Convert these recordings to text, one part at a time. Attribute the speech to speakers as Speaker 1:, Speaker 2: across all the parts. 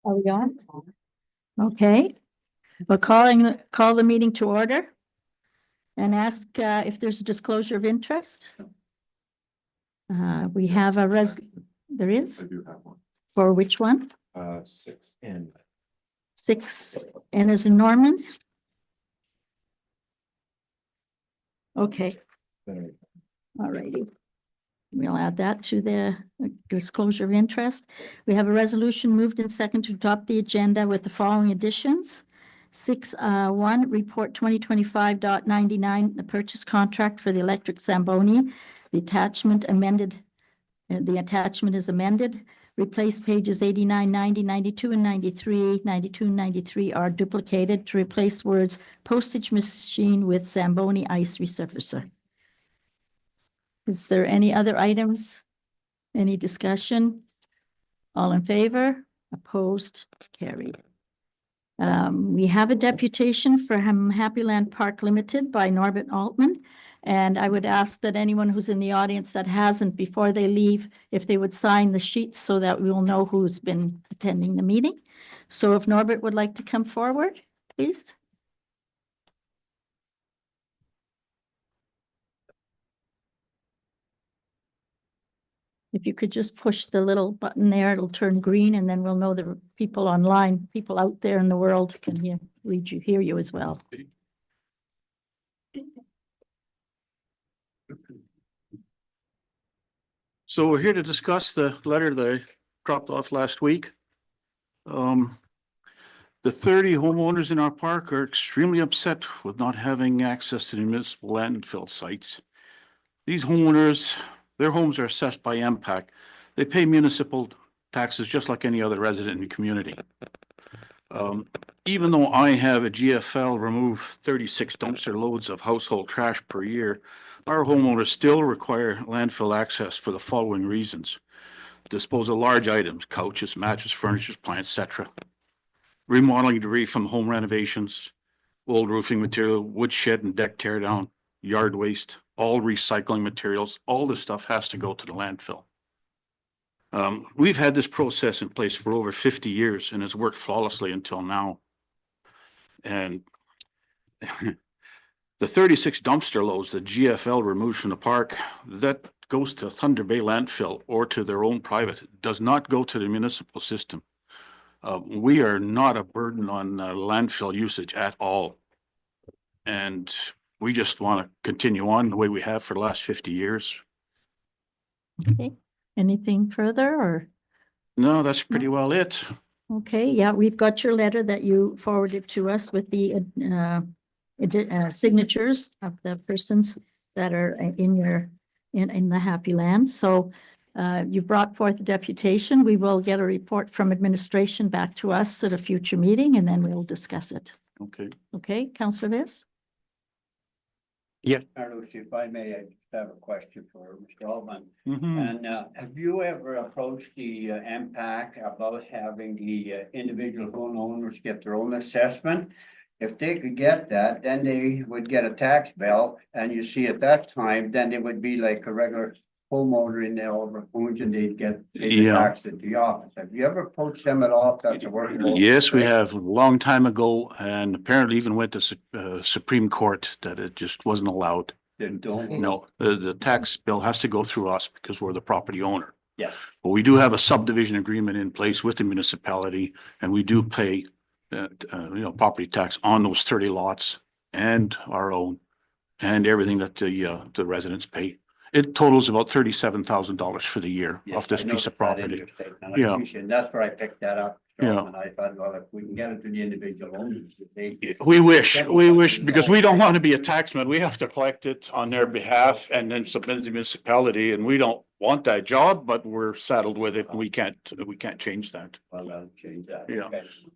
Speaker 1: Are we on? Okay, we're call the meeting to order and ask if there's a disclosure of interest. We have a there
Speaker 2: I
Speaker 1: is,
Speaker 2: do have one.
Speaker 1: for which one?
Speaker 2: 6N.
Speaker 1: 6N is in Norman. Okay, all righty. We'll add that to the disclosure of interest. We have a resolution moved and second to adopt the agenda with the following additions. 6.1, report 2025.99, the purchase contract for the electric Zamboni. The attachment is amended. Replace pages 89, 90, 92, and 93. 92 and 93 are duplicated to replace words postage machine with Zamboni ice resurfacer. Is there any other items? Any discussion? All in favor? Opposed? It's carried. We have a deputation for Happy Land Park Limited by Norbert Altman. And I would ask that anyone who's in the audience that hasn't, before they leave, if they would sign the sheets so that we will know who's been attending the meeting. So if Norbert would like to come forward, please. If you could just push the little button there, it'll turn green, and then we'll know the people online, people out there in the world can hear you as well.
Speaker 3: So we're here to discuss the letter that I dropped off last week. The 30 homeowners in our park are extremely upset with not having access to the municipal landfill sites. These homeowners, their homes are assessed by MPAC. They pay municipal taxes just like any other resident in the community. Even though I have a GFL remove 36 dumpster loads of household trash per year, our homeowners still require landfill access for the following reasons: dispose of large items, couches, mattresses, furniture, plants, etc. Remodeling debris from home renovations, old roofing material, wood shed and deck tear down, yard waste, all recycling materials, all this stuff has to go to the landfill. We've had this process in place for over 50 years and it's worked flawlessly until now. And the 36 dumpster loads that GFL removes from the park, that goes to Thunder Bay landfill or to their own private, it does not go to the municipal system. We are not a burden on landfill usage at all. And we just want to continue on the way we have for the last 50 years.
Speaker 1: Okay, anything further or?
Speaker 3: No, that's pretty well it.
Speaker 1: Okay, yeah, we've got your letter that you forwarded to us with the signatures of the persons that are in the Happy Land. So you've brought forth a deputation. We will get a report from administration back to us at a future meeting and then we'll discuss it.
Speaker 3: Okay.
Speaker 1: Okay, Councillor Viss?
Speaker 3: Yeah.
Speaker 4: Carlos, if I may, I just have a question for Mr. Altman.
Speaker 3: Mm-hmm.
Speaker 4: And have you ever approached the MPAC about having the individual homeowners get their own assessment? If they could get that, then they would get a tax bill, and you see at that time, then it would be like a regular homeowner in their overage and they'd get taxed at the office. Have you ever approached them at all? If that's a workable.
Speaker 3: Yes, we have a long time ago, and apparently even went to Supreme Court that it just wasn't allowed. No, the tax bill has to go through us because we're the property owner.
Speaker 4: Yes.
Speaker 3: But we do have a subdivision agreement in place with the municipality, and we do pay property tax on those 30 lots and our own and everything that the residents pay. It totals about $37,000 for the year off this piece of property.
Speaker 4: Yeah. That's where I picked that up.
Speaker 3: Yeah.
Speaker 4: And I thought, well, if we can get it to the individual owners.
Speaker 3: We wish, because we don't want to be a taxman. We have to collect it on their behalf and then submit it to the municipality, and we don't want that job, but we're saddled with it and we can't change that.
Speaker 4: Well, I'll change that.
Speaker 3: Yeah.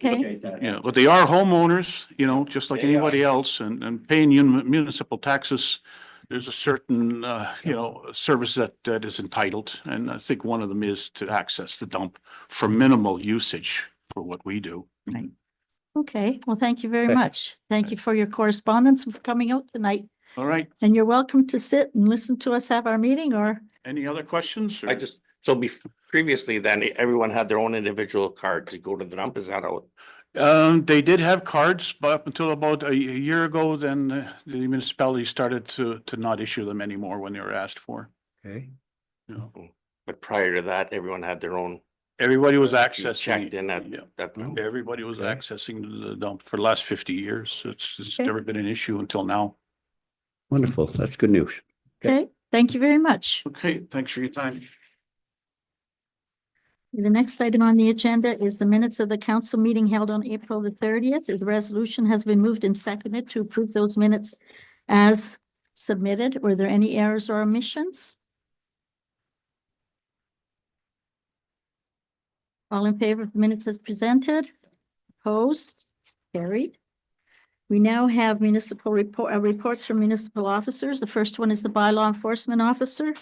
Speaker 1: Okay.
Speaker 3: Yeah, but they are homeowners, just like anybody else, and paying municipal taxes. There's a certain, service that is entitled, and I think one of them is to access the dump for minimal usage for what we do.
Speaker 1: Right. Okay, well, thank you very much. Thank you for your correspondence and for coming out tonight.
Speaker 3: All right.
Speaker 1: And you're welcome to sit and listen to us have our meeting or.
Speaker 3: Any other questions?
Speaker 2: I just, So previously then, everyone had their own individual card to go to the dump. Is that out?
Speaker 3: They did have cards, but up until about a year ago, then the municipality started to not issue them anymore when they were asked for.
Speaker 5: Okay.
Speaker 3: You know,
Speaker 2: But prior to that, everyone had their own.
Speaker 3: everybody was
Speaker 2: You
Speaker 3: accessing.
Speaker 2: checked in at
Speaker 3: Yeah.
Speaker 2: that time.
Speaker 3: Everybody was
Speaker 5: Okay.
Speaker 3: accessing the dump for the last 50 years. It's
Speaker 1: Okay.
Speaker 3: never been an issue until now.
Speaker 5: Wonderful. That's good news.
Speaker 1: Okay, thank you very much.
Speaker 3: Okay, thanks for your time.
Speaker 1: The next item on the agenda is the minutes of the council meeting held on April the 30th. The resolution has been moved and seconded to approve those minutes as submitted. Were there any errors or omissions? All in favor of the minutes as presented? Opposed? Carried. We now have municipal reports from municipal officers. The first one is the bylaw enforcement officer.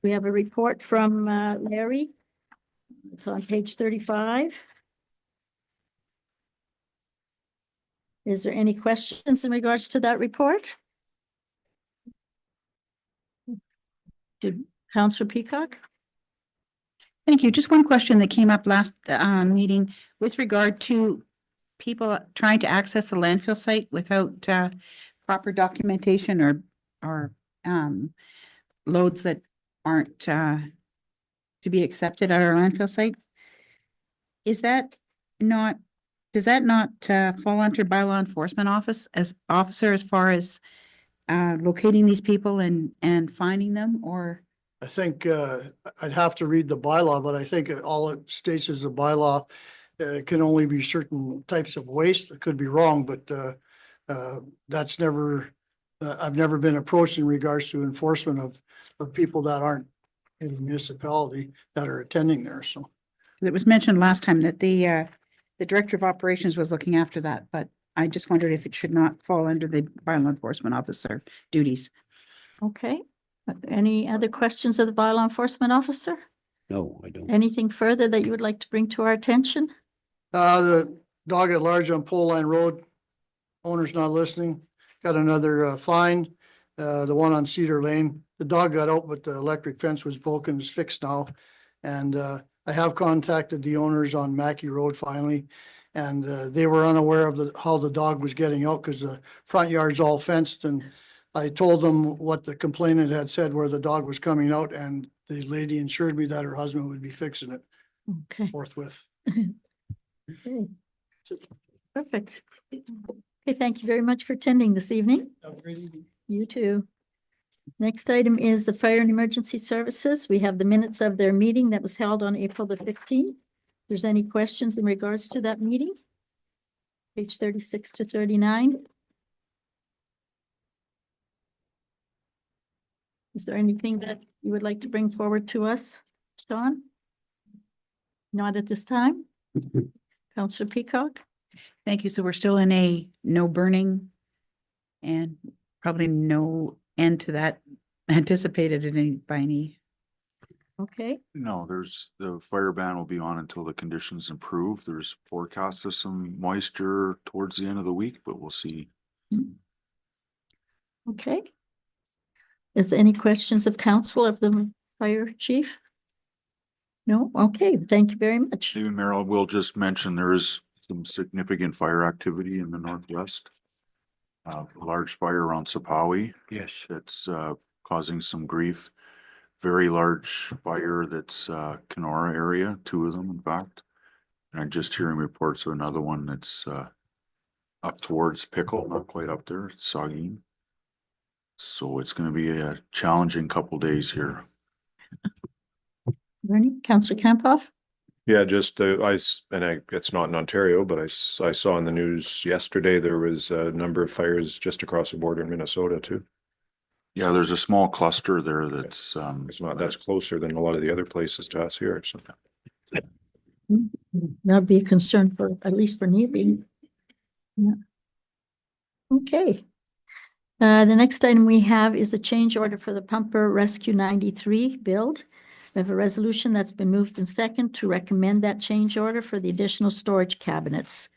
Speaker 1: We have a report from Larry. It's on page 35. Is there any questions in regards to that report? Did Councillor Peacock?
Speaker 6: Thank you. Just one question that came up last meeting with regard to people trying to access the landfill site without proper documentation or loads that aren't to be accepted at our landfill site. Does that not fall under bylaw enforcement officer as far as locating these people and finding them, or?
Speaker 7: I think I'd have to read the bylaw, but I think all it states is the bylaw can only be certain types of waste. It could be wrong, but that's never, I've never been approached in regards to enforcement of people that aren't in the municipality that are attending there, so.
Speaker 6: It was mentioned last time that the director of operations was looking after that, but I just wondered if it should not fall under the bylaw enforcement officer duties.
Speaker 1: Okay. Any other questions of the bylaw enforcement officer?
Speaker 5: No, I don't.
Speaker 1: Anything further that you would like to bring to our attention?
Speaker 7: The dog at large on Pole Line Road, owner's not listening, got another fine. The one on Cedar Lane, the dog got out, but the electric fence was broken, it's fixed now. And I have contacted the owners on Mackey Road finally. And they were unaware of how the dog was getting out because the front yard's all fenced, and I told them what the complainant had said where the dog was coming out, and the lady assured me that her husband would be fixing it
Speaker 1: Okay.
Speaker 7: forthwith.
Speaker 1: Okay. Perfect. Okay, thank you very much for attending this evening. You too. Next item is the Fire and Emergency Services. We have the minutes of their meeting that was held on April the 15th. If there's any questions in regards to that meeting? Page 36 to 39. Is there anything that you would like to bring forward to us, Sean? Not at this time. Councillor Peacock?
Speaker 6: Thank you. So we're still in a no burning and probably no end to that anticipated by any.
Speaker 1: Okay,
Speaker 8: No, the fire ban will be on until the conditions improve. There's forecast of some moisture towards the end of the week, but we'll see.
Speaker 1: okay. Is there any questions of council of the fire chief? No? Okay, thank you very much.
Speaker 8: Stephen Merrill will just mention there is some significant fire activity in the northwest. A large fire around Sapawi
Speaker 5: Yes.
Speaker 8: that's causing some grief. Very large fire that's Kenora area, 2 of them in fact. And I'm just hearing reports of another one that's up towards Pickle, not quite up there, it's Saugeen. So it's gonna be a challenging couple days here.
Speaker 1: Bernie, Councillor Campoff?
Speaker 9: Yeah, just it's not in Ontario, but I saw in the news yesterday, there was a number of fires just across the border in Minnesota too.
Speaker 8: Yeah, there's a small cluster there that's
Speaker 9: That's closer than a lot of the other places to us here, so.
Speaker 1: That'd be a concern for, at least for Neely. Yeah. Okay. The next item we have is the change order for the Pumper Rescue 93 build. We have a resolution that's been moved in second to recommend that change order for the additional storage cabinets.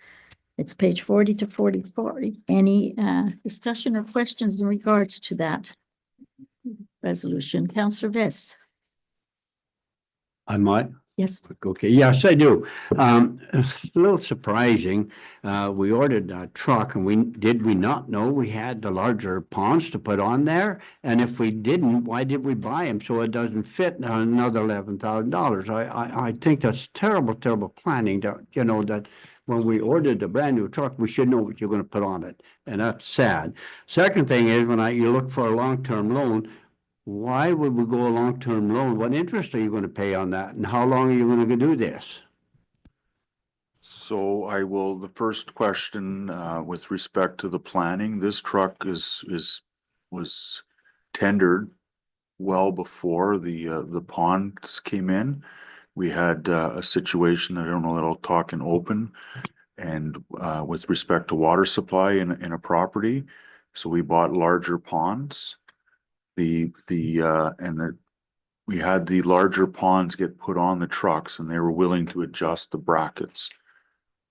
Speaker 1: It's page 40 to 44. Any discussion or questions in regards to that resolution? Councillor Viss.
Speaker 5: I might.
Speaker 1: Yes,
Speaker 5: Okay, yes, I do. It's a little surprising. We ordered a truck and did we not know we had the larger ponds to put on there? And if we didn't, why did we buy them? So it doesn't fit another $11,000. I think that's terrible, terrible planning that, that when we ordered a brand new truck, we should know what you're going to put on it. And that's sad. Second thing is when you look for a long-term loan, why would we go a long-term loan? What interest are you going to pay on that? And how long are you going to do this?
Speaker 8: So the first question, with respect to the planning, this truck was tendered well before the ponds came in. We had, a situation, I don't know that I'll talk in open, and, with respect to water supply in a property. So we bought larger ponds. We had the larger ponds get put on the trucks and they were willing to adjust the brackets.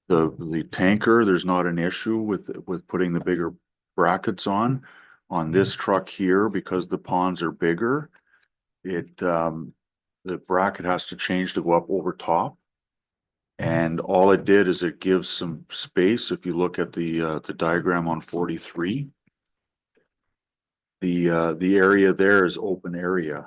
Speaker 8: The tanker, there's not an issue with putting the bigger brackets on. On this truck here, because the ponds are bigger, the bracket has to change to go up over top. And all it did is it gives some space. If you look at the diagram on 43. The area there is open area.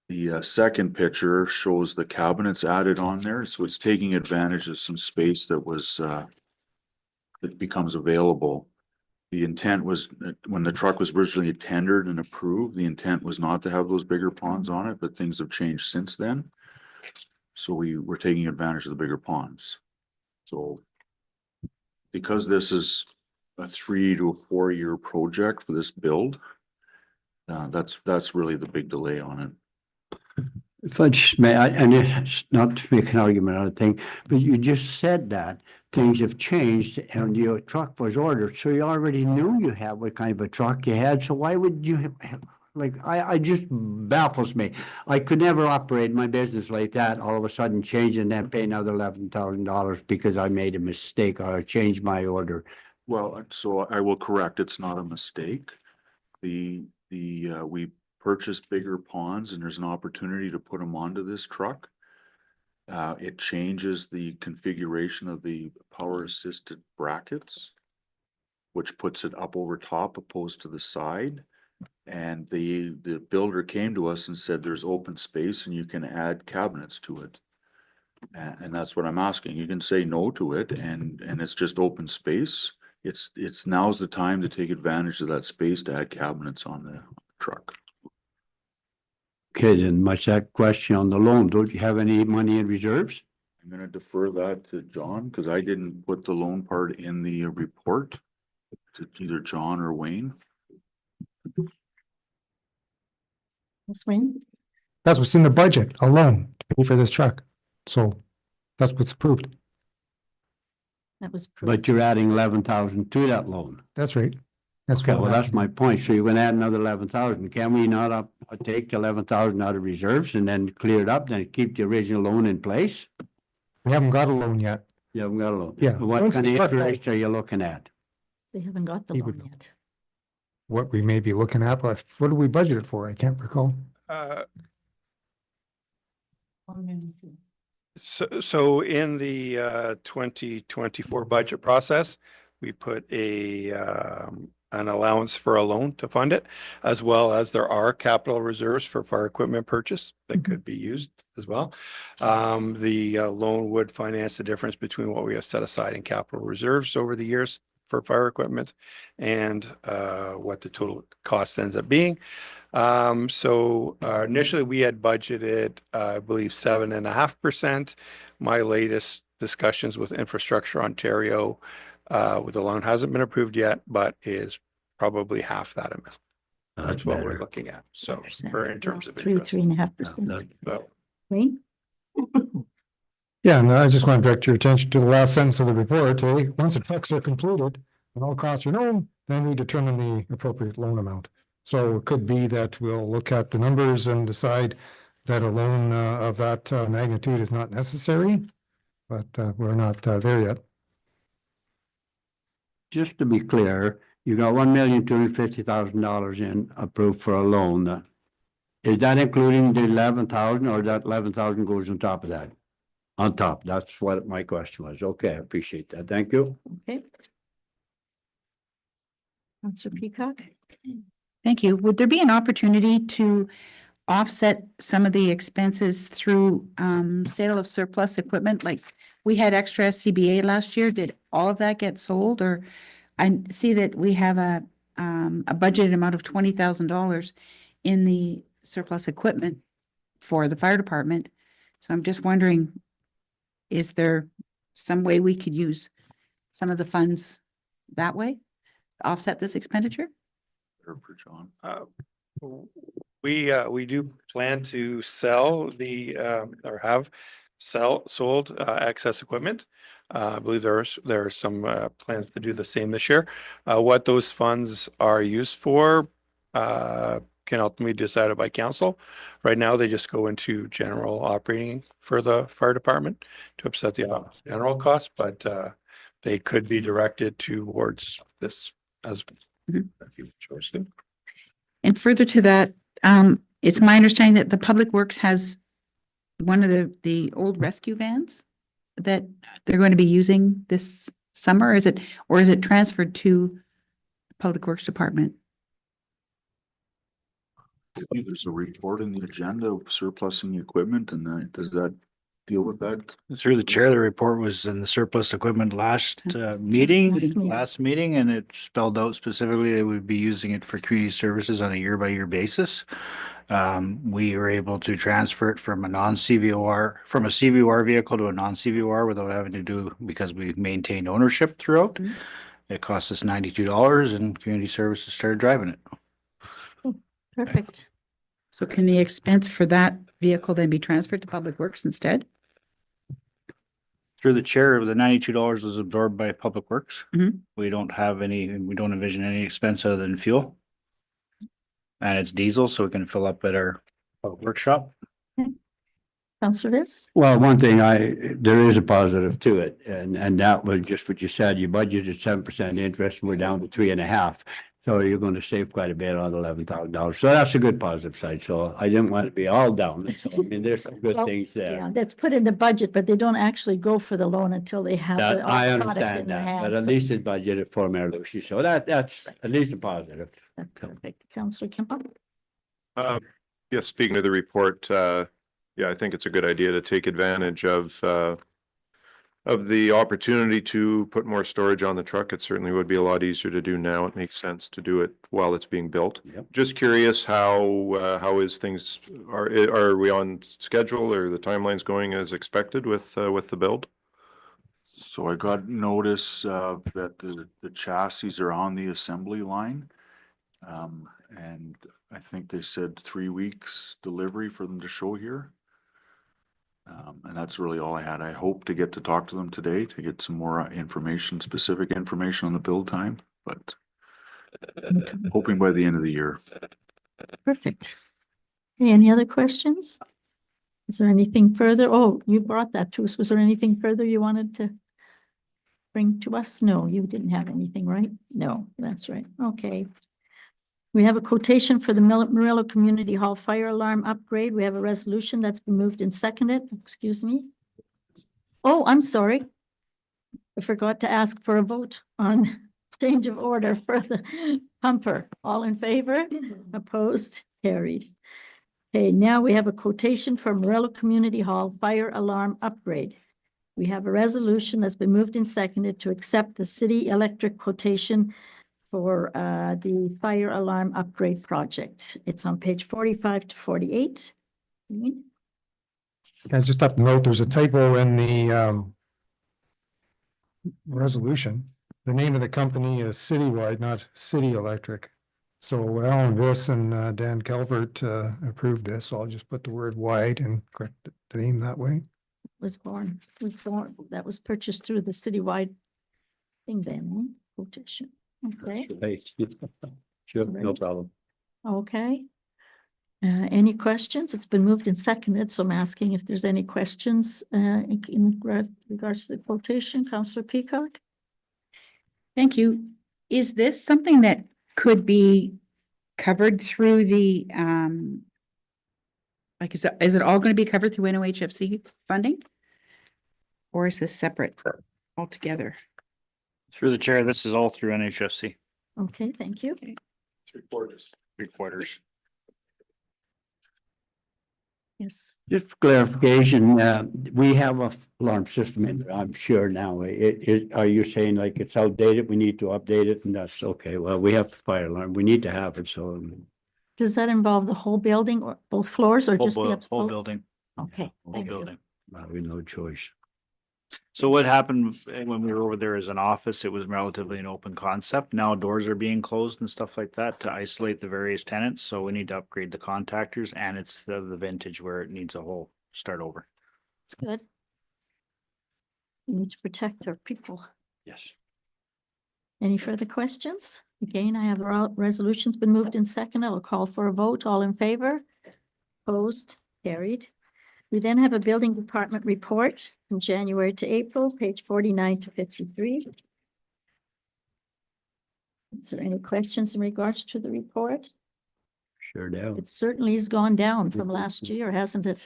Speaker 8: The second picture shows the cabinets added on there, so it's taking advantage of some space that becomes available. The intent was, when the truck was originally tendered and approved, the intent was not to have those bigger ponds on it, but things have changed since then. So we were taking advantage of the bigger ponds. So because this is a 3 to 4 year project for this build, that's really the big delay on it.
Speaker 5: If I just may, and it's not to make an argument on a thing, but you just said that things have changed and your truck was ordered, so you already knew you had what kind of a truck you had, so why would you have, I just baffles me. I could never operate my business like that, all of a sudden change and then pay another $11,000 because I made a mistake or I changed my order.
Speaker 8: Well, so I will correct, it's not a mistake. We purchased bigger ponds and there's an opportunity to put them onto this truck. It changes the configuration of the power assisted brackets, which puts it up over top opposed to the side. And the builder came to us and said, there's open space and you can add cabinets to it. And that's what I'm asking. You can say no to it and it's just open space. It's now's the time to take advantage of that space to add cabinets on the truck.
Speaker 5: Okay, then my second question on the loan, don't you have any money in reserves?
Speaker 8: I'm gonna defer that to John, because I didn't put the loan part in the report to either John or Wayne.
Speaker 1: Ms. Wayne?
Speaker 10: That's what's in the budget alone to pay for this truck. So that's what's approved.
Speaker 1: That was.
Speaker 5: But you're adding 11,000 to that loan.
Speaker 10: That's right. That's
Speaker 5: Okay,
Speaker 10: what
Speaker 5: well,
Speaker 10: happened.
Speaker 5: that's my point. So you're gonna add another 11,000. Can we not take the 11,000 out of reserves and then clear it up, then keep the original loan in place?
Speaker 10: We haven't got a loan yet.
Speaker 5: You haven't got a loan.
Speaker 10: Yeah.
Speaker 5: What
Speaker 10: Once
Speaker 5: kind of
Speaker 10: the truck
Speaker 5: interest are you looking at?
Speaker 1: They haven't got the
Speaker 10: He
Speaker 1: loan
Speaker 10: would-
Speaker 1: yet.
Speaker 10: What we may be looking at, but what do we budget it for? I can't recall.
Speaker 11: So in the 2024 budget process, we put an allowance for a loan to fund it, as well as there are capital reserves for fire equipment purchase that could be used as well. The loan would finance the difference between what we have set aside in capital reserves over the years for fire equipment and what the total cost ends up being. So initially we had budgeted, I believe 7.5%. My latest discussions with Infrastructure Ontario, with the loan hasn't been approved yet, but is probably half that amount. That's what we're looking at. So for in terms of interest.
Speaker 1: 3.5%.
Speaker 11: So
Speaker 1: Wayne?
Speaker 10: Yeah, and I just want to direct your attention to the last sentence of the report. Once the trucks are completed and all costs are known, then we determine the appropriate loan amount. So it could be that we'll look at the numbers and decide that a loan of that magnitude is not necessary, but we're not there yet.
Speaker 5: Just to be clear, you got $1,250,000 in approved for a loan. Is that including the 11,000 or that 11,000 goes on top of that? On top, that's what my question was. Okay, I appreciate that. Thank you.
Speaker 1: Okay. Counselor Peacock?
Speaker 6: Thank you. Would there be an opportunity to offset some of the expenses through sale of surplus equipment? Like we had extra SCBA last year. Did all of that get sold? Or I see that we have a budgeted amount of $20,000 in the surplus equipment for the fire department. So I'm just wondering, is there some way we could use some of the funds that way to offset this expenditure?
Speaker 8: For John.
Speaker 11: We do plan to sell the, or have sold excess equipment. I believe there are some plans to do the same this year. What those funds are used for can ultimately be decided by council. Right now, they just go into general operating for the fire department to offset the general costs, but they could be directed towards this as if you chose to.
Speaker 6: And further to that, it's my understanding that the Public Works has one of the old rescue vans that they're going to be using this summer. Is it transferred to the Public Works Department?
Speaker 8: There's a report in the agenda of surplusing equipment, and does that deal with that?
Speaker 12: Through the chair, the report was in the surplus equipment last meeting, and it spelled out specifically that we'd be using it for community services on a year-by-year basis. We were able to transfer it from a CVOR vehicle to a non-CVOR without having to do, because we maintained ownership throughout. It cost us $92 and community services started driving it.
Speaker 1: Perfect.
Speaker 6: So can the expense for that vehicle then be transferred to Public Works instead?
Speaker 12: Through the chair, the $92 was absorbed by Public Works.
Speaker 6: Mhm.
Speaker 12: We don't envision any expense other than fuel. And it's diesel, so we can fill up at our workshop.
Speaker 1: Counselor Viss?
Speaker 5: Well, one thing there is a positive to it, and that was just what you said. You budgeted 7% interest and we're down to 3.5%. So you're going to save quite a bit on $11,000. So that's a good positive side. So I didn't want to be all down. So, I mean, there's some good
Speaker 1: Well,
Speaker 5: things there.
Speaker 1: Yeah, that's put in the budget, but they don't actually go for the loan until they have
Speaker 5: That,
Speaker 1: the
Speaker 5: I
Speaker 1: product in
Speaker 5: understand
Speaker 1: their
Speaker 5: that, but at
Speaker 1: hands.
Speaker 5: least it's budgeted for Mayor Lucy. So that's at least a positive.
Speaker 1: That's perfect. Counselor Kempa?
Speaker 9: Yes, speaking of the report, yeah, I think it's a good idea to take advantage of the opportunity to put more storage on the truck. It certainly would be a lot easier to do now. It makes sense to do it while it's being built.
Speaker 5: Yep.
Speaker 9: Just curious, how is things, are we on schedule, or the timeline's going as expected with the build?
Speaker 8: So I got notice that the chassis are on the assembly line. And I think they said 3 weeks delivery for them to show here. And that's really all I had. I hope to get to talk to them today to get some more specific information on the build time, but hoping by the end of the year.
Speaker 1: Perfect. Any other questions? Is there anything further? Oh, you brought that to us. Was there anything further you wanted to bring to us? No, you didn't have anything, right? No, that's right. Okay. We have a quotation for the Murillo Community Hall fire alarm upgrade. We have a resolution that's been moved and seconded. Excuse me. Oh, I'm sorry. I forgot to ask for a vote on change of order for the pumper. All in favor? Opposed? Carried. Okay, now we have a quotation for Murillo Community Hall fire alarm upgrade. We have a resolution that's been moved and seconded to accept the city electric quotation for the fire alarm upgrade project. It's on page 45 to 48.
Speaker 10: I just have to note, there's a typo in the resolution. The name of the company is Citywide, not City Electric. So Alan Viss and Dan Calvert approved this, so I'll just put the word wide and correct the name that way.
Speaker 1: That was purchased through the citywide thing then, quotation. Okay,
Speaker 5: Sure, no problem.
Speaker 1: okay. Any questions? It's been moved and seconded, so I'm asking if there's any questions in regards to the quotation. Councillor Peacock?
Speaker 6: Thank you. Is this something that could be covered through the Like, is it all going to be covered through NOHFC funding? Or is this separate altogether?
Speaker 12: Through the chair, this is all through NHFC.
Speaker 1: Okay, thank you.
Speaker 3: 3/4.
Speaker 12: 3/4.
Speaker 1: Yes.
Speaker 5: Just for clarification, we have a alarm system in there, I'm sure now. Are you saying like it's outdated, we need to update it, and that's okay? Well, we have fire alarm, we need to have it, so.
Speaker 1: Does that involve the whole building or both floors or just the?
Speaker 12: Whole building,
Speaker 1: Okay,
Speaker 12: whole
Speaker 1: thank you.
Speaker 12: building.
Speaker 5: We no choice.
Speaker 12: So what happened when we were over there as an office, it was relatively an open concept. Now doors are being closed and stuff like that to isolate the various tenants. So we need to upgrade the contactors, and it's the vintage where it needs a whole start over.
Speaker 1: It's good. We need to protect our people.
Speaker 5: Yes.
Speaker 1: Any further questions? Again, I have the resolution's been moved in second. I'll call for a vote. All in favor? Opposed? Carried. We then have a building department report from January to April, page 49 to 53. Is there any questions in regards to the report?
Speaker 5: Sure do.
Speaker 1: It certainly has gone down from last year, hasn't it?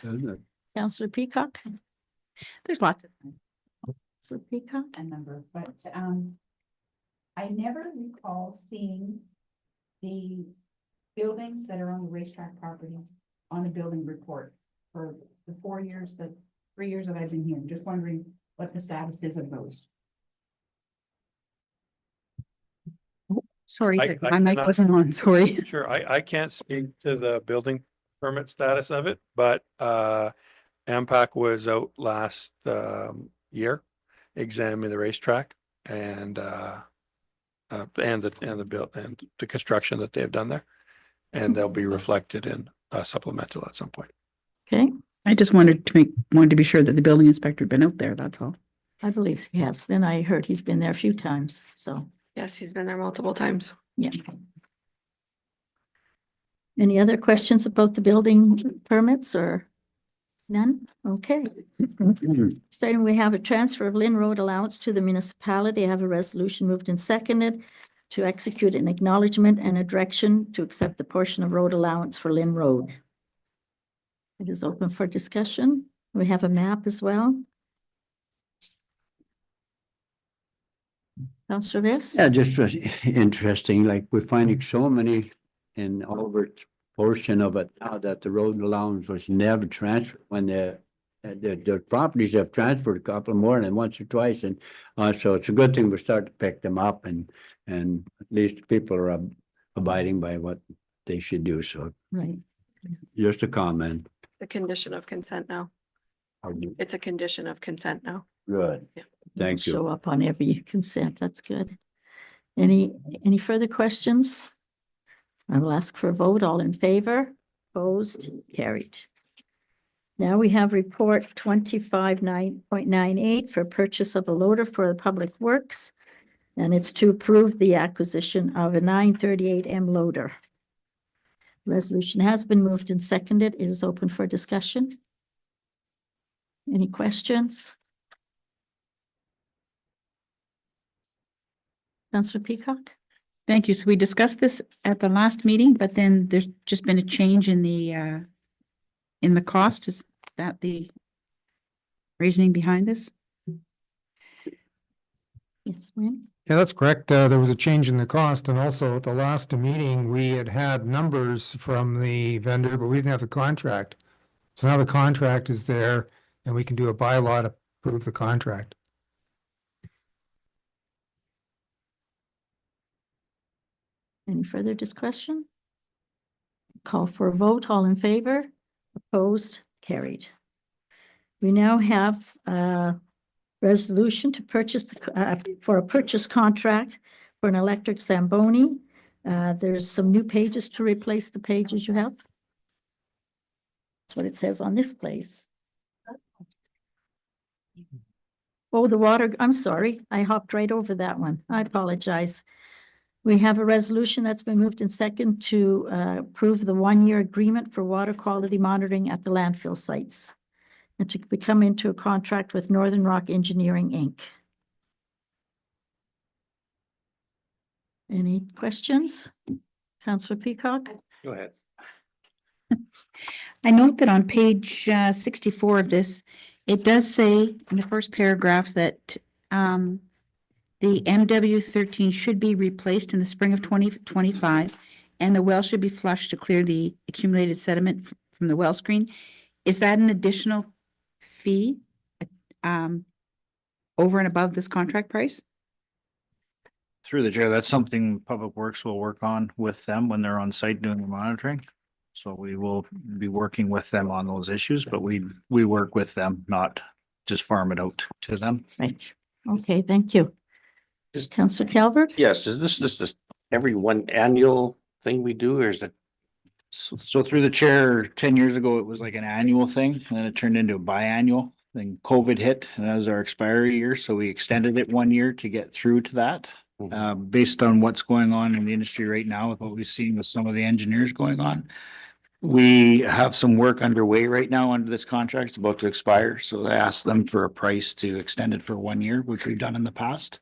Speaker 1: Councillor Peacock?
Speaker 6: There's lots of
Speaker 1: Councillor Peacock?
Speaker 6: a number, but I never recall seeing the buildings that are on the racetrack property on a building report for the 3 years that I've been here. Just wondering what the status is of those. Sorry,
Speaker 11: I
Speaker 6: my mic
Speaker 11: cannot-
Speaker 6: wasn't on, sorry.
Speaker 11: Sure, I can't speak to the building permit status of it, but MPAC was out last year examining the racetrack and the construction that they have done there. And they'll be reflected in a supplemental at some point.
Speaker 1: Okay,
Speaker 6: I just wanted to be sure that the building inspector had been out there, that's all.
Speaker 1: I believe he has been. I heard he's been there a few times, so,
Speaker 13: Yes, he's been there multiple times.
Speaker 1: yeah. Any other questions about the building permits or none? Okay. Stating we have a transfer of Lynn Road allowance to the municipality. I have a resolution moved and seconded to execute an acknowledgement and a direction to accept the portion of road allowance for Lynn Road. It is open for discussion. We have a map as well. Councillor Viss?
Speaker 5: Yeah, just was interesting, like we're finding so many in over portion of it now that the road allowance was never transferred when the properties have transferred a couple more than once or twice. And so it's a good thing we start to pick them up and at least people are abiding by what they should do. So
Speaker 1: Right.
Speaker 5: just a comment.
Speaker 13: The condition of consent now. It's a condition of consent now.
Speaker 5: Good.
Speaker 13: Yeah.
Speaker 5: Thank
Speaker 1: Show
Speaker 5: you.
Speaker 1: up on every consent. That's good. Any further questions? I will ask for a vote. All in favor? Opposed? Carried. Now we have report 25.98 for purchase of a loader for the Public Works. And it's to approve the acquisition of a 938M loader. Resolution has been moved and seconded. It is open for discussion. Any questions? Councillor Peacock?
Speaker 6: Thank you. So we discussed this at the last meeting, but then there's just been a change in the cost. Is that the reasoning behind this?
Speaker 1: Yes, Wayne?
Speaker 10: Yeah, that's correct. There was a change in the cost, and also at the last meeting, we had numbers from the vendor, but we didn't have the contract. So now the contract is there and we can do a bylaw to approve the contract.
Speaker 1: Any further discussion? Call for a vote. All in favor? Opposed? Carried. We now have a resolution to purchase for a purchase contract for an electric Zamboni. There's some new pages to replace the pages you have. That's what it says on this place. Oh, the water, I'm sorry, I hopped right over that one. I apologize. We have a resolution that's been moved in second to approve the one-year agreement for water quality monitoring at the landfill sites and to become into a contract with Northern Rock Engineering, Inc. Any questions? Councillor Peacock?
Speaker 2: Go ahead.
Speaker 6: I note that on page 64 of this, it does say in the first paragraph that the MW13 should be replaced in the spring of 2025, and the well should be flushed to clear the accumulated sediment from the well screen. Is that an additional fee over and above this contract price?
Speaker 12: Through the chair, that's something Public Works will work on with them when they're on site doing the monitoring. So we will be working with them on those issues, but we work with them, not just farm it out to them.
Speaker 1: Right. Okay, thank you.
Speaker 2: Is-
Speaker 1: Councillor Calvert?
Speaker 2: Yes, is this every one annual thing we do, or is it?
Speaker 12: So through the chair, 10 years ago, it was like an annual thing, and then it turned into a biannual. Then COVID hit, and that was our expiry year, so we extended it 1 year to get through to that. Based on what's going on in the industry right now with what we've seen with some of the engineers going on. We have some work underway right now under this contract. It's about to expire, so I asked them for a price to extend it for 1 year, which we've done in the past.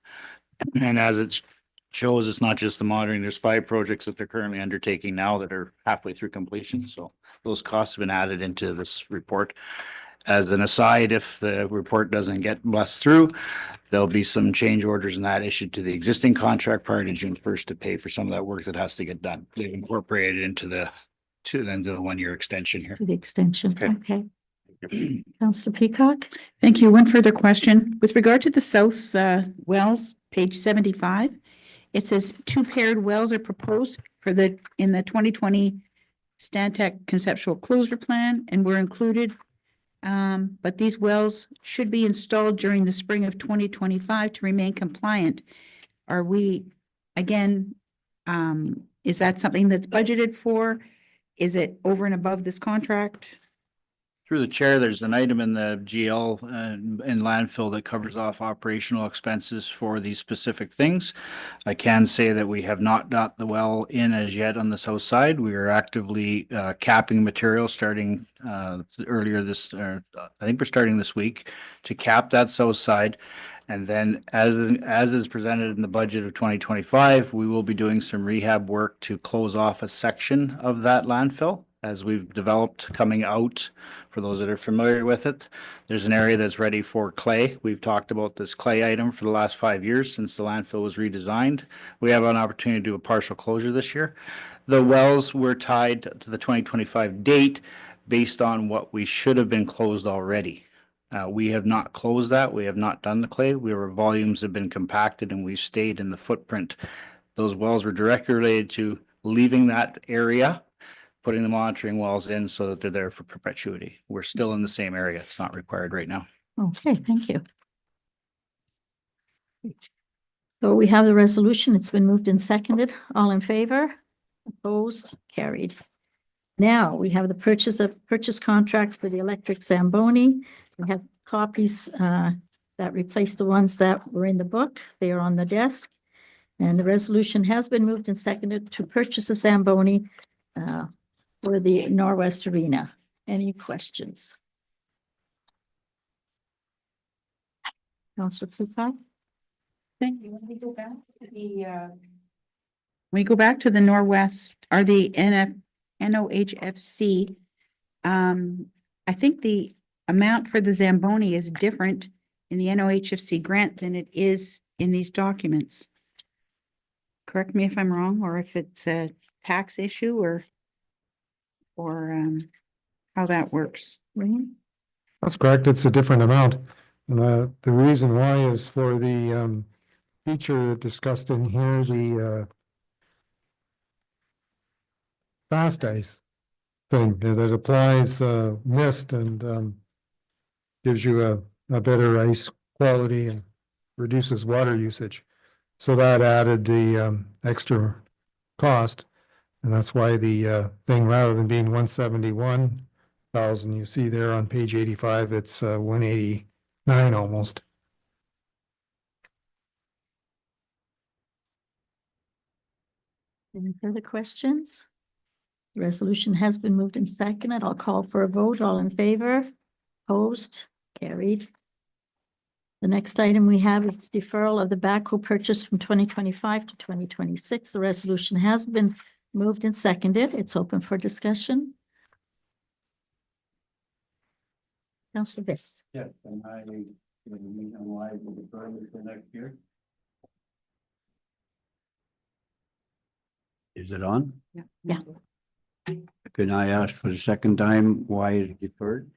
Speaker 12: And as it shows, it's not just the monitoring. There's 5 projects that they're currently undertaking now that are halfway through completion. So those costs have been added into this report. As an aside, if the report doesn't get blessed through, there'll be some change orders in that issued to the existing contract prior to June 1st to pay for some of that work that has to get done. They've incorporated into the 1 year extension here.
Speaker 1: To the extension,
Speaker 2: Okay.
Speaker 1: okay. Councillor Peacock?
Speaker 6: Thank you. One further question. With regard to the south wells, page 75, it says 2 paired wells are proposed in the 2020 Stantec conceptual closure plan and were included. But these wells should be installed during the spring of 2025 to remain compliant. Are we, again, is that something that's budgeted for? Is it over and above this contract?
Speaker 12: Through the chair, there's an item in the GL in landfill that covers off operational expenses for these specific things. I can say that we have not got the well in as yet on the south side. We are actively capping material starting earlier this, I think we're starting this week to cap that south side. And then as is presented in the budget of 2025, we will be doing some rehab work to close off a section of that landfill. As we've developed coming out, for those that are familiar with it, there's an area that's ready for clay. We've talked about this clay item for the last 5 years since the landfill was redesigned. We have an opportunity to do a partial closure this year. The wells were tied to the 2025 date based on what we should have been closed already. We have not closed that. We have not done the clay. Our volumes have been compacted and we've stayed in the footprint. Those wells were directly related to leaving that area, putting the monitoring wells in so that they're there for perpetuity. We're still in the same area. It's not required right now.
Speaker 1: Okay, thank you. So we have the resolution. It's been moved and seconded. All in favor? Opposed? Carried. Now we have the purchase contract for the electric Zamboni. We have copies that replace the ones that were in the book. They are on the desk. And the resolution has been moved and seconded to purchase a Zamboni for the Norwest Arena. Any questions? Councillor Peacock?
Speaker 6: Thank you. When we go back to the Norwest, or the NOHFC, I think the amount for the Zamboni is different in the NOHFC grant than it is in these documents. Correct me if I'm wrong, or if it's a tax issue or how that works.
Speaker 1: Rain?
Speaker 10: That's correct. It's a different amount. And the reason why is for the feature discussed in here, the fast ice thing that applies mist and gives you a better ice quality and reduces water usage. So that added the extra cost. And that's why the thing, rather than being 171,000, you see there on page 85, it's 189 almost.
Speaker 1: Any further questions? The resolution has been moved and seconded. I'll call for a vote. All in favor? Opposed? Carried. The next item we have is the deferral of the backhoe purchase from 2025 to 2026. The resolution has been moved and seconded. It's open for discussion. Councillor Viss.
Speaker 4: Yes, and I, mean, why we defer it for next year?
Speaker 5: Is it on?
Speaker 1: Yeah.
Speaker 5: Can I ask for the second time why it's deferred?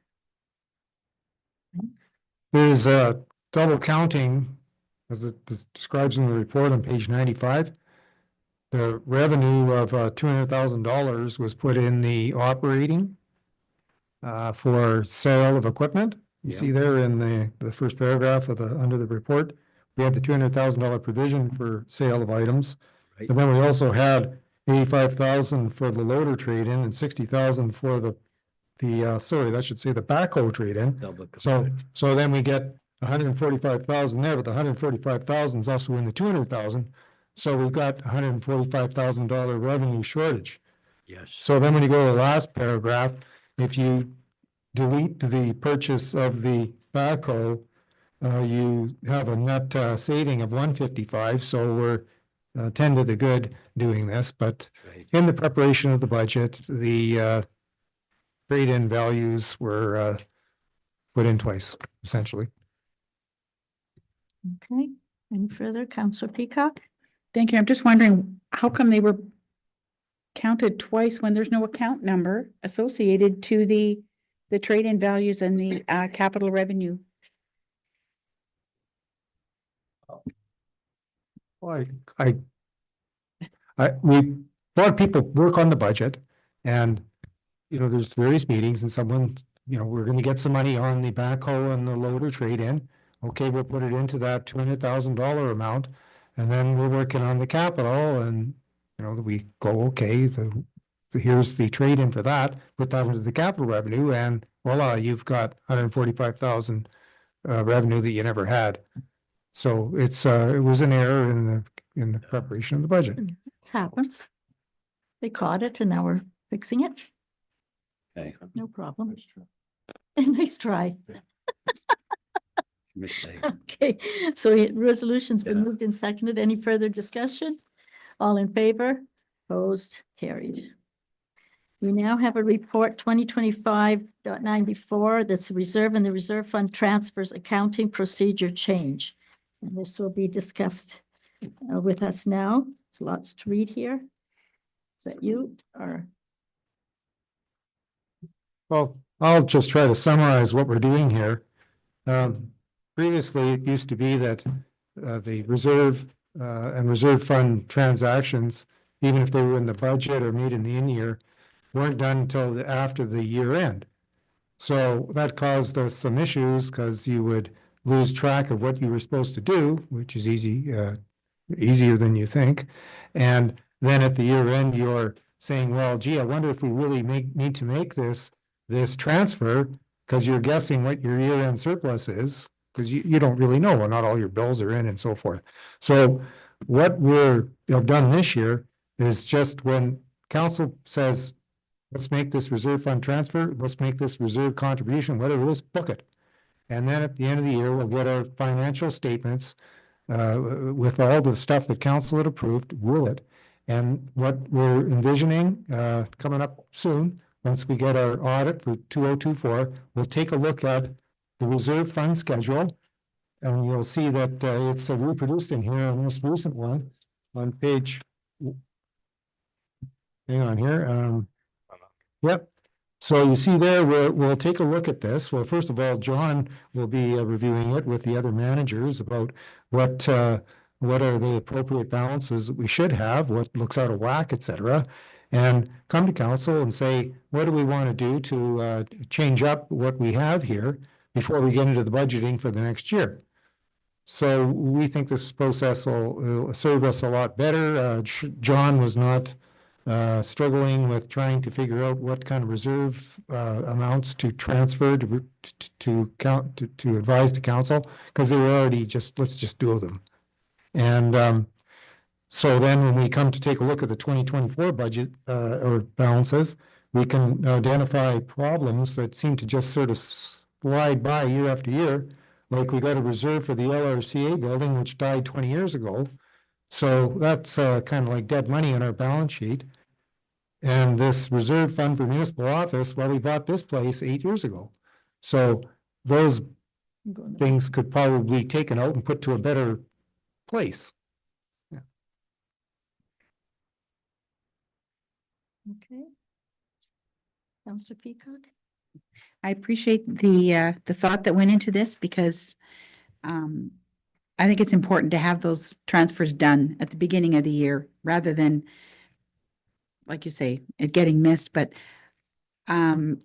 Speaker 10: There's a double counting, as it describes in the report on page 95. The revenue of $200,000 was put in the operating for sale of equipment. You see there in the first paragraph of under the report, we had the $200,000 provision for sale of items.
Speaker 5: Right.
Speaker 10: But then we also had 85,000 for the loader trade-in and 60,000 for the sorry, that should say the backhoe trade-in. So then we get 145,000 there, but the 145,000 is also in the 200,000. So we've got $145,000 revenue shortage.
Speaker 5: Yes.
Speaker 10: So then when you go to the last paragraph, if you delete the purchase of the backhoe, you have a net saving of 155. So we're 10 to the good doing this, but
Speaker 5: Right.
Speaker 10: in the preparation of the budget, the trade-in values were put in twice, essentially.
Speaker 1: Okay, any further? Councillor Peacock?
Speaker 6: Thank you. I'm just wondering, how come they were counted twice when there's no account number associated to the trade-in values and the capital revenue?
Speaker 10: Well, a lot of people work on the budget and, you know, there's various meetings and someone, you know, we're gonna get some money on the backhoe and the loader trade-in. Okay, we'll put it into that $200,000 amount. And then we're working on the capital and, you know, we go, okay, here's the trade-in for that, put that into the capital revenue and voila, you've got 145,000 revenue that you never had. So it was an error in the preparation of the budget.
Speaker 1: It happens. They caught it and now we're fixing it.
Speaker 5: Okay.
Speaker 1: No problem. Nice try.
Speaker 5: Mistake.
Speaker 1: Okay, so resolution's been moved and seconded. Any further discussion? All in favor? Opposed? Carried. We now have a report 2025.94. That's the reserve and the reserve fund transfers accounting procedure change. And this will be discussed with us now. There's lots to read here. Is that you or?
Speaker 10: Well, I'll just try to summarize what we're doing here. Previously, it used to be that the reserve and reserve fund transactions, even if they were in the budget or made in the in-year, weren't done until after the year end. So that caused us some issues because you would lose track of what you were supposed to do, which is easier than you think. And then at the year end, you're saying, well, gee, I wonder if we really need to make this transfer, because you're guessing what your year end surplus is, because you don't really know, well, not all your bills are in and so forth. So what have done this year is just when council says, let's make this reserve fund transfer, let's make this reserve contribution, whatever it is, book it. And then at the end of the year, we'll get our financial statements with all the stuff that council had approved, rule it. And what we're envisioning coming up soon, once we get our audit for 2024, we'll take a look at the reserve fund schedule. And you'll see that it's reproduced in here, our most recent one on page. Hang on here. Yep. So you see there, we'll take a look at this. Well, first of all, John will be reviewing it with the other managers about what are the appropriate balances that we should have, what looks out of whack, et cetera, and come to council and say, what do we want to do to change up what we have here before we get into the budgeting for the next year. So we think this process will serve us a lot better. John was not struggling with trying to figure out what kind of reserve amounts to transfer to advise to council, because they were already let's just do them. And so then when we come to take a look at the 2024 budget or balances, we can identify problems that seem to just sort of slide by year after year. Like we got a reserve for the LRCA building, which died 20 years ago. So that's kind of like dead money in our balance sheet. And this reserve fund for municipal office, well, we bought this place 8 years ago. So those
Speaker 1: Go in the-
Speaker 10: things could probably be taken out and put to a better place.
Speaker 1: Okay. Counselor Peacock?
Speaker 6: I appreciate the thought that went into this because I think it's important to have those transfers done at the beginning of the year rather than, like you say, it getting missed, but funds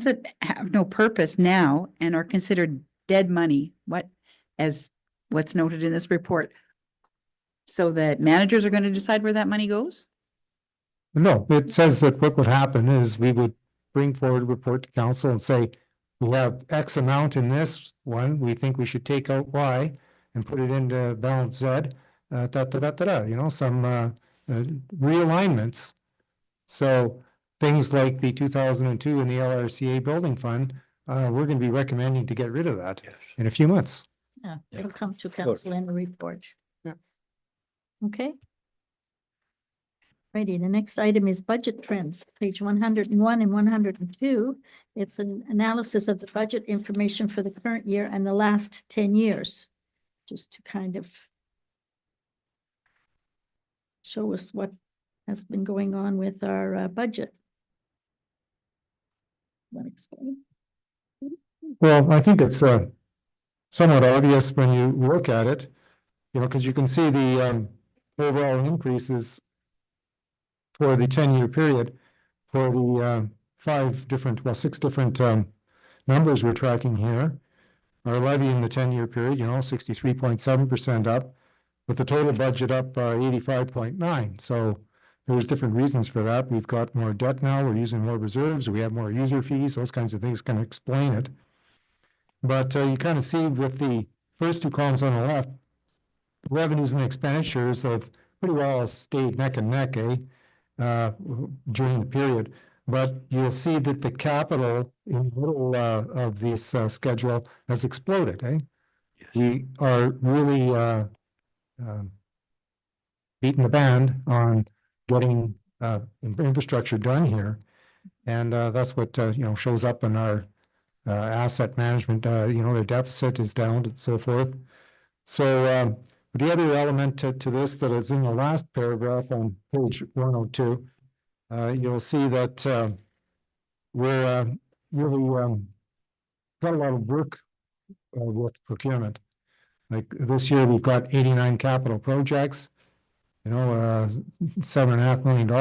Speaker 6: that have no purpose now and are considered dead money, what's noted in this report, so that managers are going to decide where that money goes?
Speaker 10: No, it says that what would happen is we would bring forward a report to council and say, we have X amount in this one, we think we should take out Y and put it into balance Z, some realignments. So things like the 2002 and the LRCA building fund, we're gonna be recommending to get rid of that in a few months.
Speaker 1: Yeah, it'll come to council in the report.
Speaker 7: Yeah.
Speaker 1: Okay. Righty, the next item is budget trends, page 101 and 102. It's an analysis of the budget information for the current year and the last 10 years. Just to kind of show us what has been going on with our budget. Want to explain?
Speaker 10: Well, I think it's somewhat obvious when you look at it, because you can see the overall increases for the 10-year period for the 6 different numbers we're tracking here. Our levy in the 10-year period, 63.7% up, with the total budget up 85.9. So there's different reasons for that. We've got more debt now, we're using more reserves, we have more user fees, those kinds of things can explain it. But you kind of see with the first two columns on the left, revenues and expenditures have pretty well stayed neck and neck, during the period. But you'll see that the capital in the middle of this schedule has exploded, We are really beating the band on getting infrastructure done here. And that's what, shows up in our asset management, their deficit is down and so forth. So the other element to this that is in the last paragraph on page 102, you'll see that we're really got a lot of work with procurement. Like this year, we've got 89 capital projects, $7.5 million, a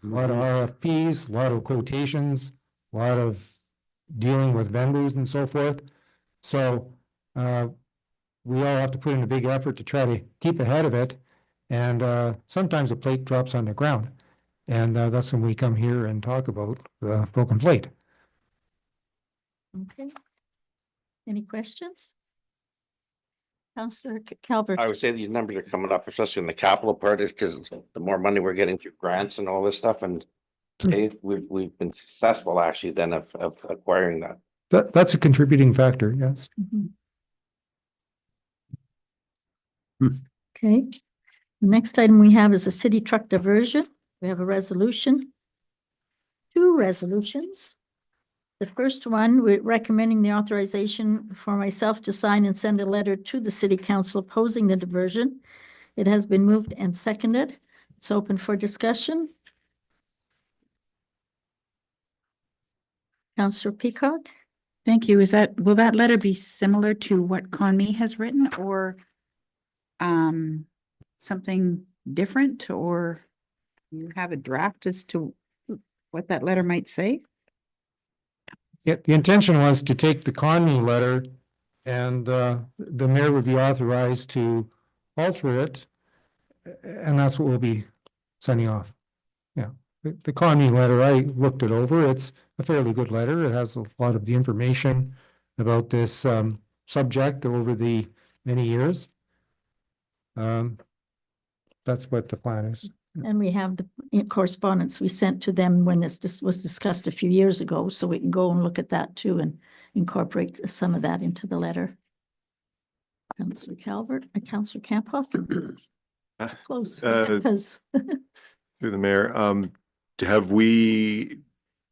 Speaker 10: lot of RFPs, a lot of quotations, a lot of dealing with vendors and so forth. So we all have to put in a big effort to try to keep ahead of it. And sometimes a plate drops on the ground. And that's when we come here and talk about the broken plate.
Speaker 1: Okay. Any questions? Councillor Calvert?
Speaker 2: I would say these numbers are coming up, especially in the capital part, is because the more money we're getting through grants and all this stuff, and we've been successful actually then of acquiring that.
Speaker 10: That's a contributing factor, yes.
Speaker 1: Mhm. Okay, the next item we have is a city truck diversion. We have a resolution. 2 resolutions. The first one, we're recommending the authorization for myself to sign and send a letter to the city council opposing the diversion. It has been moved and seconded. It's open for discussion. Councillor Peacock?
Speaker 6: Thank you. Will that letter be similar to what Conme has written or something different, or you have a draft as to what that letter might say?
Speaker 10: Yeah, the intention was to take the Conme letter and the mayor would be authorized to alter it. And that's what we'll be sending off. Yeah, the Conme letter, I looked it over. It's a fairly good letter. It has a lot of the information about this subject over the many years. That's what the plan is.
Speaker 1: And we have the correspondence we sent to them when this was discussed a few years ago, so we can go and look at that too and incorporate some of that into the letter. Councillor Calvert, Councillor Camphoff? Close. Because
Speaker 9: Through the mayor, have we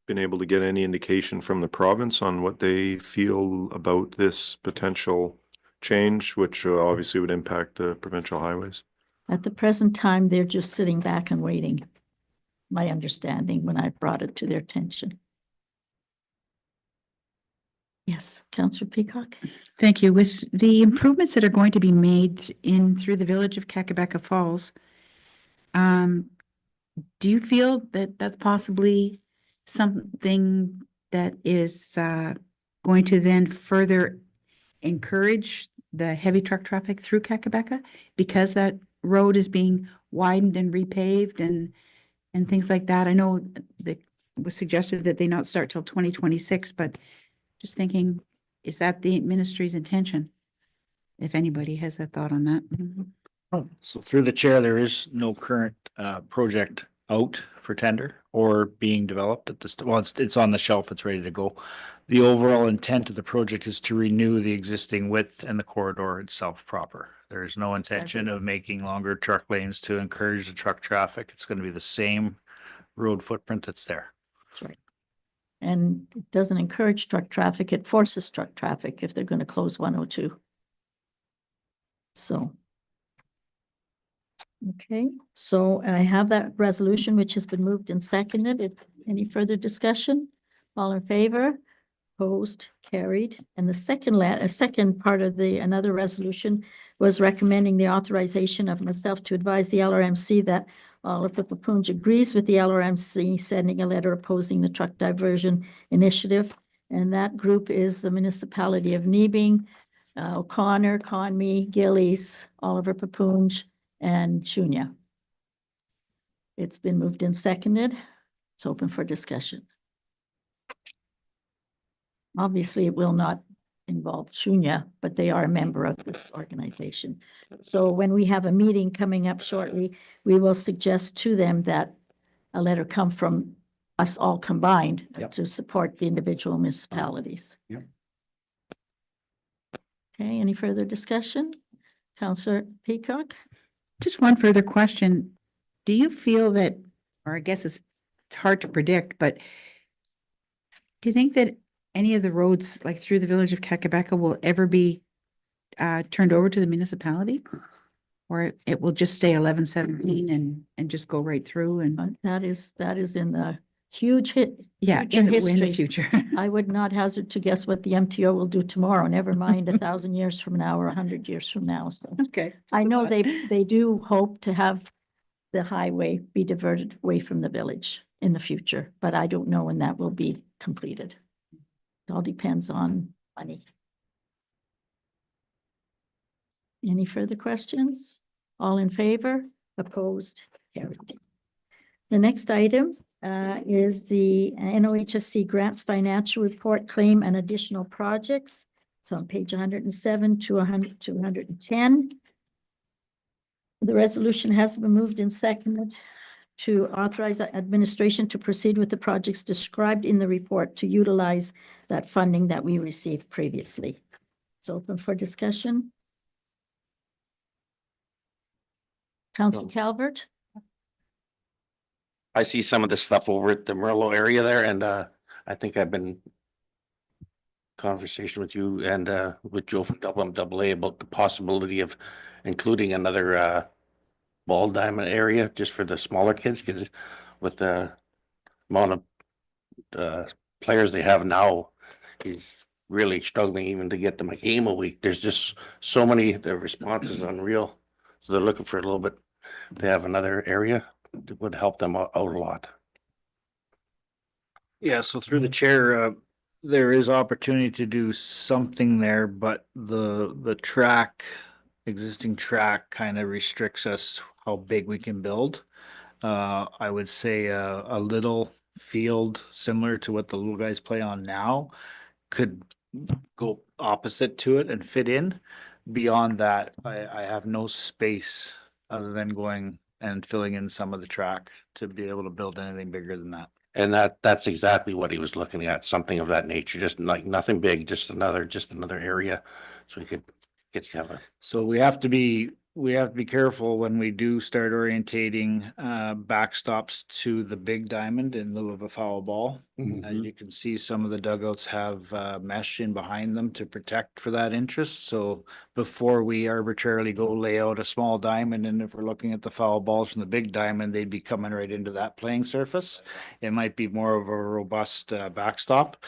Speaker 9: been able to get any indication from the province on what they feel about this potential change, which obviously would impact the provincial highways?
Speaker 1: At the present time, they're just sitting back and waiting. My understanding when I brought it to their attention. Yes, Councillor Peacock.
Speaker 6: Thank you. With the improvements that are going to be made in through the village of Kakabeka Falls, do you feel that that's possibly something that is going to then further encourage the heavy truck traffic through Kakabeka because that road is being widened and repaved and things like that? I know that it was suggested that they not start till 2026, but just thinking, is that the ministry's intention? If anybody has a thought on that.
Speaker 12: So through the chair, there is no current project out for tender or being developed at this, well, it's on the shelf, it's ready to go. The overall intent of the project is to renew the existing width and the corridor itself proper. There is no intention of making longer truck lanes to encourage the truck traffic. It's going to be the same road footprint that's there.
Speaker 1: That's right. And it doesn't encourage truck traffic, it forces truck traffic if they're going to close 102. So. Okay, so I have that resolution which has been moved and seconded. Any further discussion? All in favor? Opposed, carried. And the second part of another resolution was recommending the authorization of myself to advise the LRMC that Oliver Papunj agrees with the LRMC sending a letter opposing the truck diversion initiative. And that group is the municipality of Nebing, O'Connor, Conmee, Gillies, Oliver Papunj, and Shunya. It's been moved and seconded. It's open for discussion. Obviously, it will not involve Shunya, but they are a member of this organization. So when we have a meeting coming up shortly, we will suggest to them that a letter come from us all combined to support the individual municipalities.
Speaker 5: Yep.
Speaker 1: Okay, any further discussion? Councillor Peacock?
Speaker 6: Just one further question. Do you feel that, or I guess it's hard to predict, but do you think that any of the roads like through the village of Kakabeka will ever be turned over to the municipality? Or it will just stay 1117 and just go right through and?
Speaker 1: That is in the huge hit.
Speaker 6: Yeah,
Speaker 1: future
Speaker 6: in the
Speaker 1: history.
Speaker 6: future.
Speaker 1: I would not hazard to guess what the MTO will do tomorrow, never mind 1,000 years from now or 100 years from now. So
Speaker 6: Okay.
Speaker 1: I know they do hope to have the highway be diverted away from the village in the future, but I don't know when that will be completed. It all depends on money. Any further questions? All in favor? Opposed? Carried. The next item is the NOHSC grants financial report claim and additional projects. It's on page 107 to 110. The resolution has been moved and seconded to authorize administration to proceed with the projects described in the report to utilize that funding that we received previously. It's open for discussion. Councillor Calvert?
Speaker 2: I see some of the stuff over at the Merlot area there, and I think I've been conversation with you and with Joe from WMAA about the possibility of including another ball diamond area just for the smaller kids, because with the amount of players they have now, he's really struggling even to get them a game a week. There's just so many, the response is unreal. So they're looking for a little bit, they have another area that would help them out a lot.
Speaker 12: Yeah, so through the chair, there is opportunity to do something there, but the track, existing track kind of restricts us how big we can build. I would say a little field similar to what the little guys play on now could go opposite to it and fit in. Beyond that, I have no space other than going and filling in some of the track to be able to build anything bigger than that.
Speaker 2: And that's exactly what he was looking at, something of that nature, just like nothing big, just another area. So we could get together.
Speaker 12: So we have to be we have to be careful when we do start orientating backstops to the big diamond in lieu of a foul ball. As you can see, some of the dugouts have mesh in behind them to protect for that interest. So before we arbitrarily go lay out a small diamond, and if we're looking at the foul balls from the big diamond, they'd be coming right into that playing surface. It might be more of a robust backstop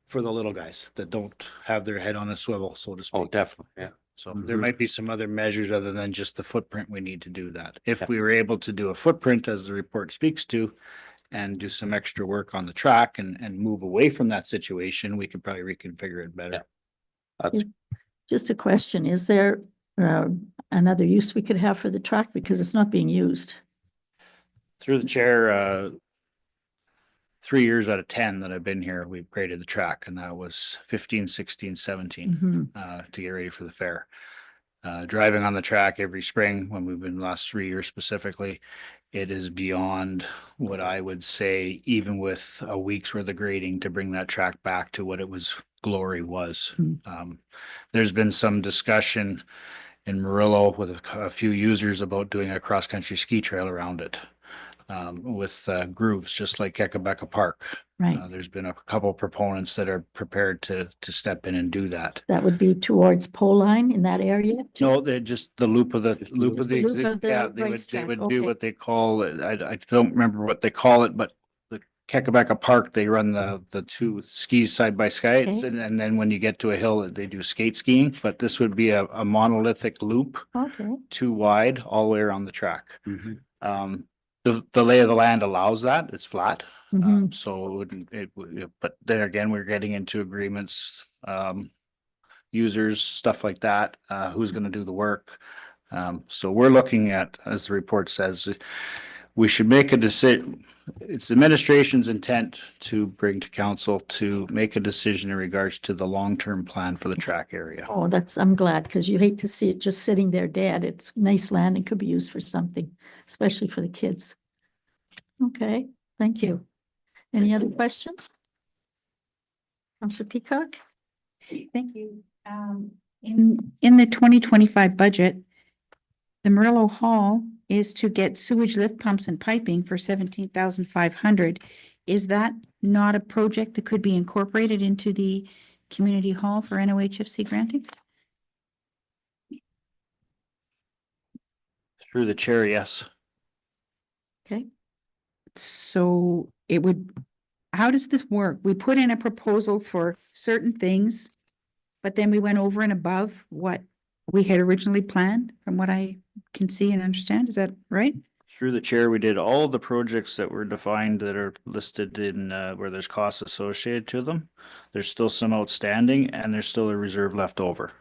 Speaker 12: for the little guys that don't have their head on a swivel, so to speak.
Speaker 2: Oh, definitely, yeah.
Speaker 12: So there might be some other measures other than just the footprint we need to do that. If we were able to do a footprint, as the report speaks to, and do some extra work on the track and move away from that situation, we could probably reconfigure it better.
Speaker 2: That's,
Speaker 1: Just a question, is there another use we could have for the track because it's not being used?
Speaker 12: Through the chair, 3 years out of 10 that I've been here, we've graded the track, and that was 15, 16, 17 to get ready for the fair. Driving on the track every spring when we've been the last 3 years specifically, it is beyond what I would say, even with a week's worth of grading, to bring that track back to what it was glory was. There's been some discussion in Murillo with a few users about doing a cross-country ski trail around it. With grooves, just like Kekabeka Park.
Speaker 1: Right.
Speaker 12: There's been a couple proponents that are prepared to step in and do that.
Speaker 1: That would be towards pole line in that area?
Speaker 12: No, they're just the loop of the loop of
Speaker 1: the loop
Speaker 12: the,
Speaker 1: of the
Speaker 12: yeah, they
Speaker 1: racetrack,
Speaker 12: would
Speaker 1: okay.
Speaker 12: do what they call it. I don't remember what they call it, but the Kekabeka Park, they run the two skis side by side,
Speaker 1: Okay.
Speaker 12: and then when you get to a hill, they do skate skiing. But this would be a monolithic loop,
Speaker 1: Okay,
Speaker 12: too wide, all the way around the track. The lay of the land allows that, it's flat. So it wouldn't, but then again, we're getting into agreements, users, stuff like that, who's gonna do the work. So we're looking at, as the report says, we should make a decision. It's the administration's intent to bring to council to make a decision in regards to the long-term plan for the track area.
Speaker 1: oh, I'm glad, because you hate to see it just sitting there dead. It's nice land and could be used for something, especially for the kids. Okay, thank you. Any other questions? Councillor Peacock?
Speaker 6: Thank you. In the 2025 budget, the Murillo Hall is to get sewage lift pumps and piping for 17,500. Is that not a project that could be incorporated into the community hall for NOHFC granting?
Speaker 12: Through the chair, yes.
Speaker 1: Okay,
Speaker 6: So it would, how does this work? We put in a proposal for certain things, but then we went over and above what we had originally planned, from what I can see and understand. Is that right?
Speaker 12: Through the chair, we did all the projects that were defined that are listed in where there's costs associated to them. There's still some outstanding, and there's still a reserve left over.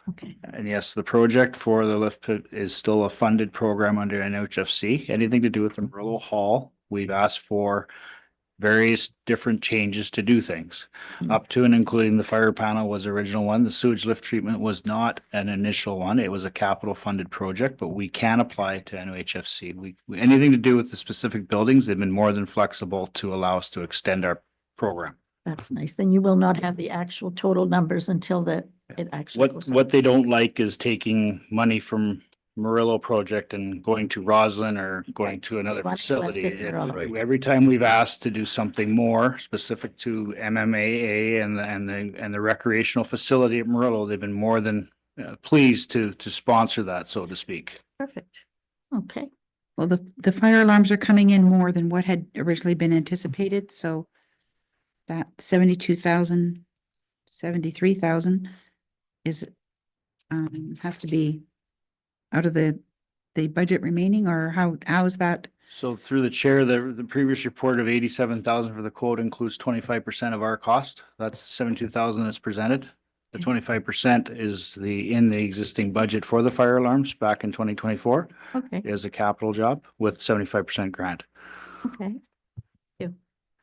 Speaker 1: okay,
Speaker 12: And yes, the project for the lift pit is still a funded program under NHFC. Anything to do with the Murillo Hall, we've asked for various different changes to do things. Up to and including the fire panel was the original one. The sewage lift treatment was not an initial one. It was a capital funded project, but we can apply it to NHFC. Anything to do with the specific buildings, they've been more than flexible to allow us to extend our program.
Speaker 1: that's nice. Then you will not have the actual total numbers until it actually goes
Speaker 12: What
Speaker 1: up.
Speaker 12: they don't like is taking money from Murillo project and going to Roslyn or going to another
Speaker 1: What's
Speaker 12: facility.
Speaker 1: left in Murillo.
Speaker 12: Every time we've asked to do something more specific to MMAA and the recreational facility at Murillo, they've been more than pleased to sponsor that, so to speak.
Speaker 1: Perfect. Okay,
Speaker 6: Well, the fire alarms are coming in more than what had originally been anticipated, so that 72,000, 73,000 is, has to be out of the budget remaining, or how is that?
Speaker 12: So through the chair, the previous report of 87,000 for the quote includes 25% of our cost. That's 72,000 that's presented. The 25% is in the existing budget for the fire alarms back in 2024
Speaker 1: okay,
Speaker 12: as a capital job with 75% grant.
Speaker 1: okay.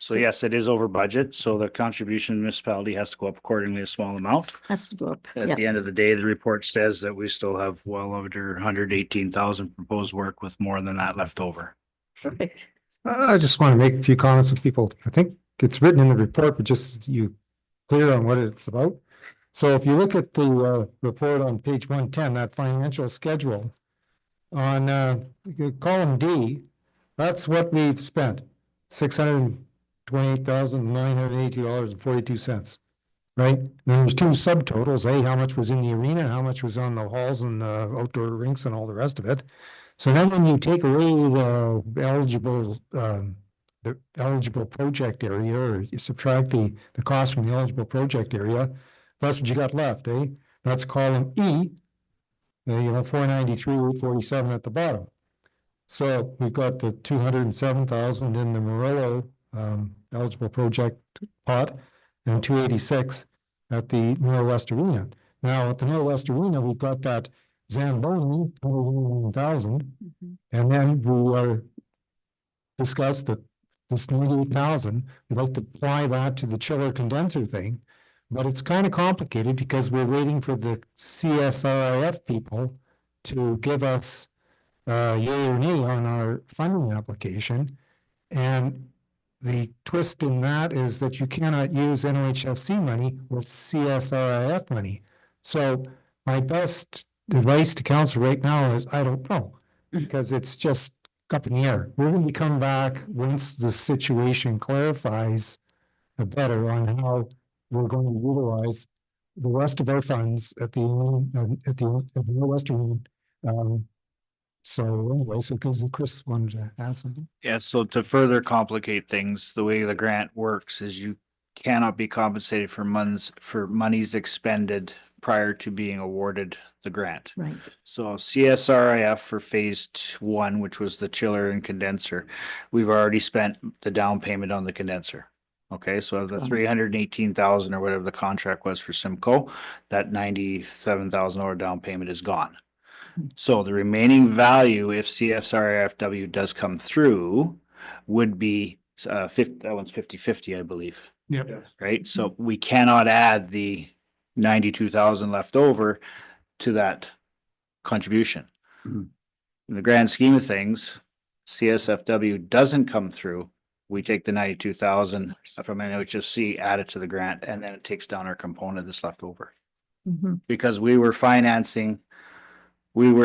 Speaker 12: So yes, it is over budget. So the contribution to the municipality has to go up accordingly a small amount.
Speaker 1: Has to go up.
Speaker 12: At
Speaker 1: Yeah,
Speaker 12: the end of the day, the report says that we still have well under 118,000 proposed work with more than that left over.
Speaker 1: perfect.
Speaker 10: I just want to make a few comments of people. I think it's written in the report, but just you clear on what it's about. So if you look at the report on page 110, that financial schedule, on, column D, that's what we've spent. $628,980.42. Right? Then there's two subtotals, how much was in the arena, and how much was on the halls and the outdoor rinks and all the rest of it. So then when you take away the eligible project area, or you subtract the cost from the eligible project area, that's what you got left, eh? That's column E, 493,847 at the bottom. So we've got the 207,000 in the Morello eligible project pot and 286 at the Norwest Arena. Now at the Norwest Arena, we've got that Zamboni, 101,000, and then we discussed that this 98,000, we'd like to apply that to the chiller condenser thing, but it's kind of complicated because we're waiting for the CSRIF people to give us yay or nay on our funding application. And the twist in that is that you cannot use NOHFC money with CSRIF money. So my best advice to council right now is, I don't know, because it's just up in the air. We're going to come back once the situation clarifies better on how we're going to utilize the rest of our funds at the Western. So anyways, because Chris wanted to add something.
Speaker 12: Yeah, so to further complicate things, the way the grant works is you cannot be compensated for monies expended prior to being awarded the grant.
Speaker 1: Right.
Speaker 12: So CSRIF for phase 1, which was the chiller and condenser, we've already spent the down payment on the condenser. Okay, so of the 318,000 or whatever the contract was for Simcoe, that $97,000 down payment is gone. So the remaining value, if CSRIFW does come through, would be that one's 50-50, I believe.
Speaker 10: Yep.
Speaker 12: Right? So we cannot add the 92,000 left over to that contribution. In the grand scheme of things, CSFW doesn't come through. We take the 92,000 from NHFC, add it to the grant, and then it takes down our component that's left over. Because we were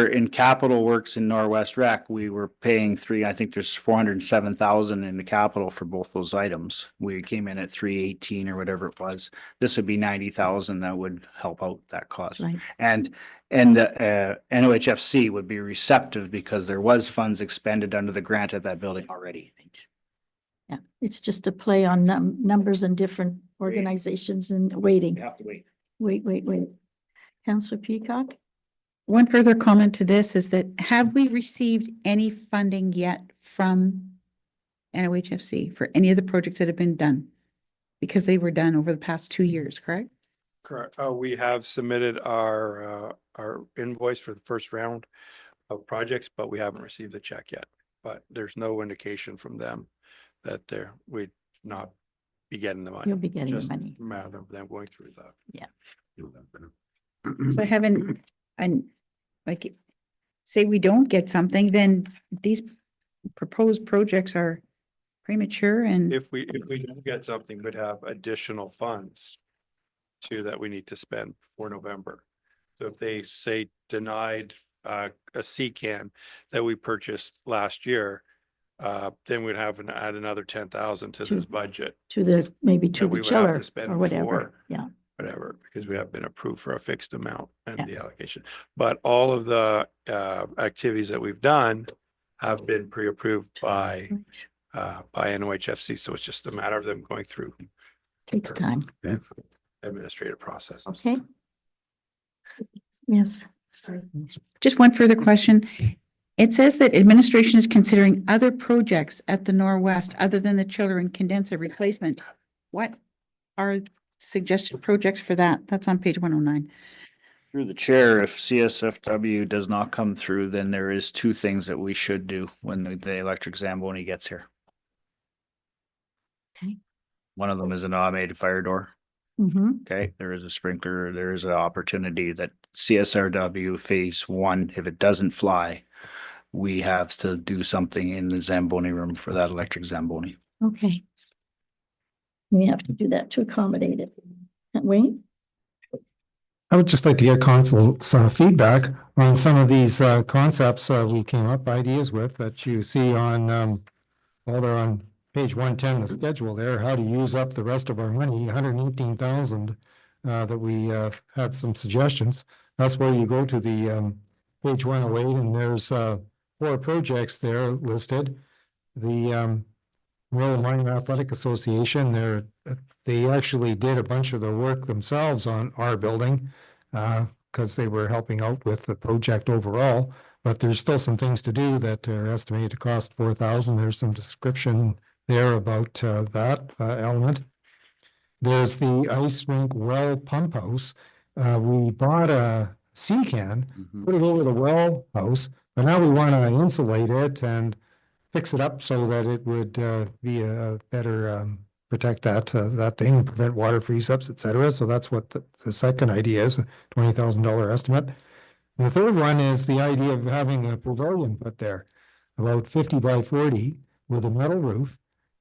Speaker 12: in capital works in Norwest Rec, we were paying I think there's 407,000 in the capital for both those items. We came in at 318 or whatever it was. This would be 90,000 that would help out that cost.
Speaker 1: Right.
Speaker 12: And NOHFC would be receptive because there was funds expended under the grant at that building already.
Speaker 1: Yeah, it's just a play on numbers and different organizations and waiting.
Speaker 12: You have to wait.
Speaker 1: Wait. Councillor Peacock?
Speaker 6: One further comment to this is that have we received any funding yet from NOHFC for any of the projects that have been done? Because they were done over the past 2 years, correct?
Speaker 11: Correct. We have submitted our invoice for the first round of projects, but we haven't received the check yet. But there's no indication from them that we'd not be getting the money.
Speaker 1: You'll be getting the
Speaker 11: Just
Speaker 1: money.
Speaker 11: a matter of them going through that.
Speaker 1: Yeah.
Speaker 6: So I haven't, and like, say we don't get something, then these proposed projects are premature and.
Speaker 11: If we don't get something, we'd have additional funds too that we need to spend for November. So if they say denied a CCAN that we purchased last year, then we'd have to add another 10,000 to this budget.
Speaker 1: To this, maybe to
Speaker 11: that we
Speaker 1: the
Speaker 11: would have
Speaker 1: chiller
Speaker 11: to spend
Speaker 1: or whatever.
Speaker 11: before.
Speaker 1: Yeah.
Speaker 11: Whatever, because we have been approved for a fixed amount and
Speaker 1: Yeah.
Speaker 11: the allocation. But all of the activities that we've done have been pre-approved by NOHFC. So it's just a matter of them going through
Speaker 1: Takes time.
Speaker 11: administrative process.
Speaker 1: Okay. Yes.
Speaker 6: Just one further question. It says that administration is considering other projects at the Norwest other than the chiller and condenser replacement. What are suggested projects for that? That's on page 109.
Speaker 12: Through the chair, if CSFW does not come through, then there is 2 things that we should do when the electric Zamboni gets here.
Speaker 1: Okay.
Speaker 12: One of them is an automated fire door. Okay, there is a sprinkler, there is an opportunity that CSRW phase 1, if it doesn't fly, we have to do something in the Zamboni room for that electric Zamboni.
Speaker 1: Okay. We have to do that to accommodate it. Wayne?
Speaker 10: I would just like to get council's feedback on some of these concepts we came up, ideas with that you see on, well, they're on page 110, the schedule there, how to use up the rest of our money, 118,000 that we had some suggestions. That's where you go to the page 108, and there's 4 projects there listed. The Rural Mining Athletic Association, they actually did a bunch of the work themselves on our building because they were helping out with the project overall. But there's still some things to do that are estimated to cost 4,000. There's some description there about that element. There's the ice rink well pump house. We bought a sea can, put it over the well house, but now we want to insulate it and fix it up so that it would be a better protect that thing, prevent water freeze ups, et cetera. So that's what the second idea is, $20,000 estimate. And the third one is the idea of having a pavilion put there, about 50 by 40 with a metal roof.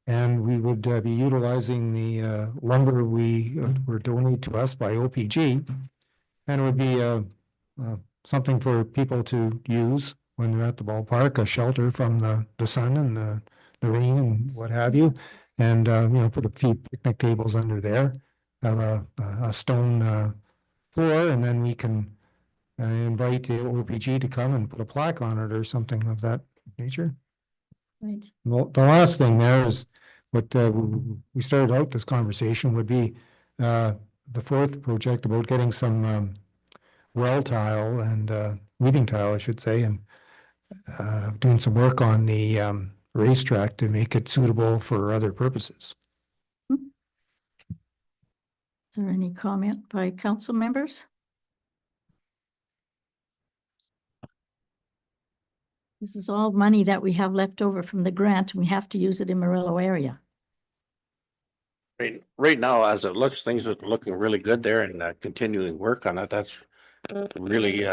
Speaker 10: And we would be utilizing the lumber were donated to us by OPG. And it would be something for people to use when they're at the ballpark, a shelter from the sun and the rain and what have you. And, put a few picnic tables under there, have a stone floor, and then we can invite the OPG to come and put a plaque on it or something of that nature.
Speaker 1: Right.
Speaker 10: The last thing there is what we started out this conversation would be the 4th project about getting some well tile and weeding tile, I should say, and doing some work on the racetrack to make it suitable for other purposes.
Speaker 1: Is there any comment by council members? This is all money that we have left over from the grant, and we have to use it in Murillo area.
Speaker 2: Right now, as it looks, things are looking really good there, and continuing work on it. That's really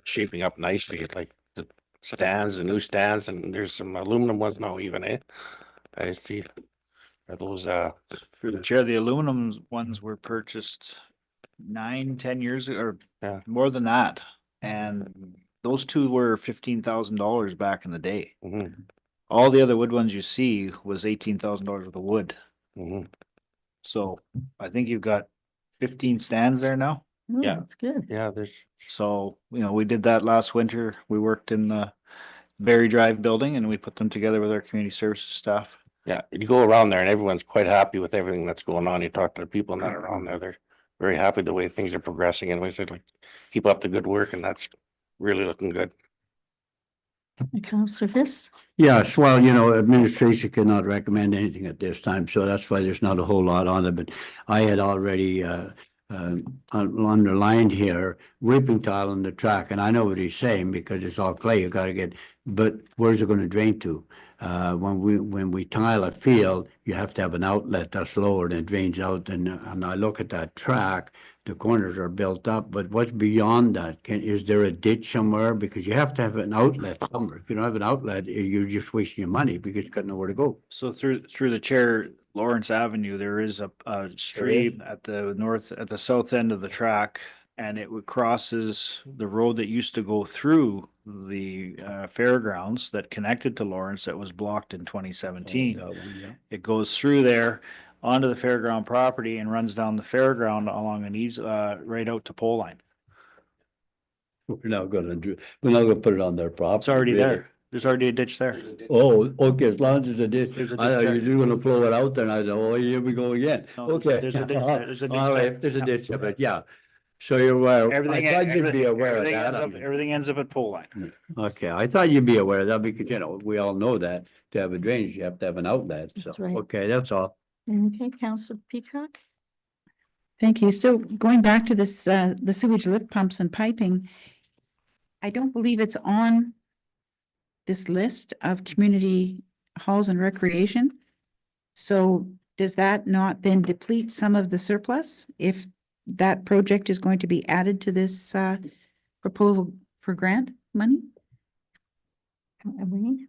Speaker 2: shaping up nicely. Like the stands, the new stands, and there's some aluminum ones now even, eh? I see. Are those
Speaker 12: Through the chair, the aluminum ones were purchased 9-10 years ago, or more than that. And those 2 were $15,000 back in the day. All the other wood ones you see was $18,000 worth of wood. So I think you've got 15 stands there now.
Speaker 1: Oh,
Speaker 2: Yeah.
Speaker 1: that's good.
Speaker 2: Yeah, there's
Speaker 12: So, we did that last winter. We worked in the Berry Drive building and we put them together with our community services staff.
Speaker 2: yeah, you go around there and everyone's quite happy with everything that's going on. You talk to the people that are around there, they're very happy the way things are progressing, and we said, like, keep up the good work, and that's really looking good.
Speaker 1: Councillor Fiss?
Speaker 5: Yes, well, administration cannot recommend anything at this time, so that's why there's not a whole lot on it, but I had already underlined here, reaping tile on the track, and I know what he's saying, because it's all clay, you gotta get, but where's it gonna drain to? When we tile a field, you have to have an outlet that's lower and it drains out, and I look at that track, the corners are built up, but what's beyond that? Is there a ditch somewhere? Because you have to have an outlet somewhere. If you don't have an outlet, you're just wasting your money because you got nowhere to go.
Speaker 12: So through the chair, Lawrence Avenue, there is a stream at the south end of the track, and it crosses the road that used to go through the fairgrounds that connected to Lawrence that was blocked in 2017. It goes through there onto the fairground property and runs down the fairground along an easy right out to pole line.
Speaker 5: We're not gonna put it on their property.
Speaker 12: It's already there. There's already a ditch there.
Speaker 5: Oh, okay, as long as it is,
Speaker 12: There's a
Speaker 5: I thought
Speaker 12: ditch
Speaker 5: you
Speaker 12: there.
Speaker 5: were just gonna blow it out there, and I thought, oh, here we go again.
Speaker 12: No,
Speaker 5: Okay.
Speaker 12: there's a ditch there. There's a ditch
Speaker 5: All
Speaker 12: there.
Speaker 5: right, there's a ditch, but yeah. So you're aware, I thought you'd be aware of that.
Speaker 12: Everything ends up at pole line.
Speaker 5: Okay, I thought you'd be aware of that because, we all know that to have a drainage, you have to have an outlet, so,
Speaker 1: That's right.
Speaker 5: okay, that's all.
Speaker 1: Okay, Councillor Peacock?
Speaker 6: Thank you. So going back to this, the sewage lift pumps and piping, I don't believe it's on this list of community halls and recreation. So does that not then deplete some of the surplus if that project is going to be added to this proposal for grant money?
Speaker 1: Wayne?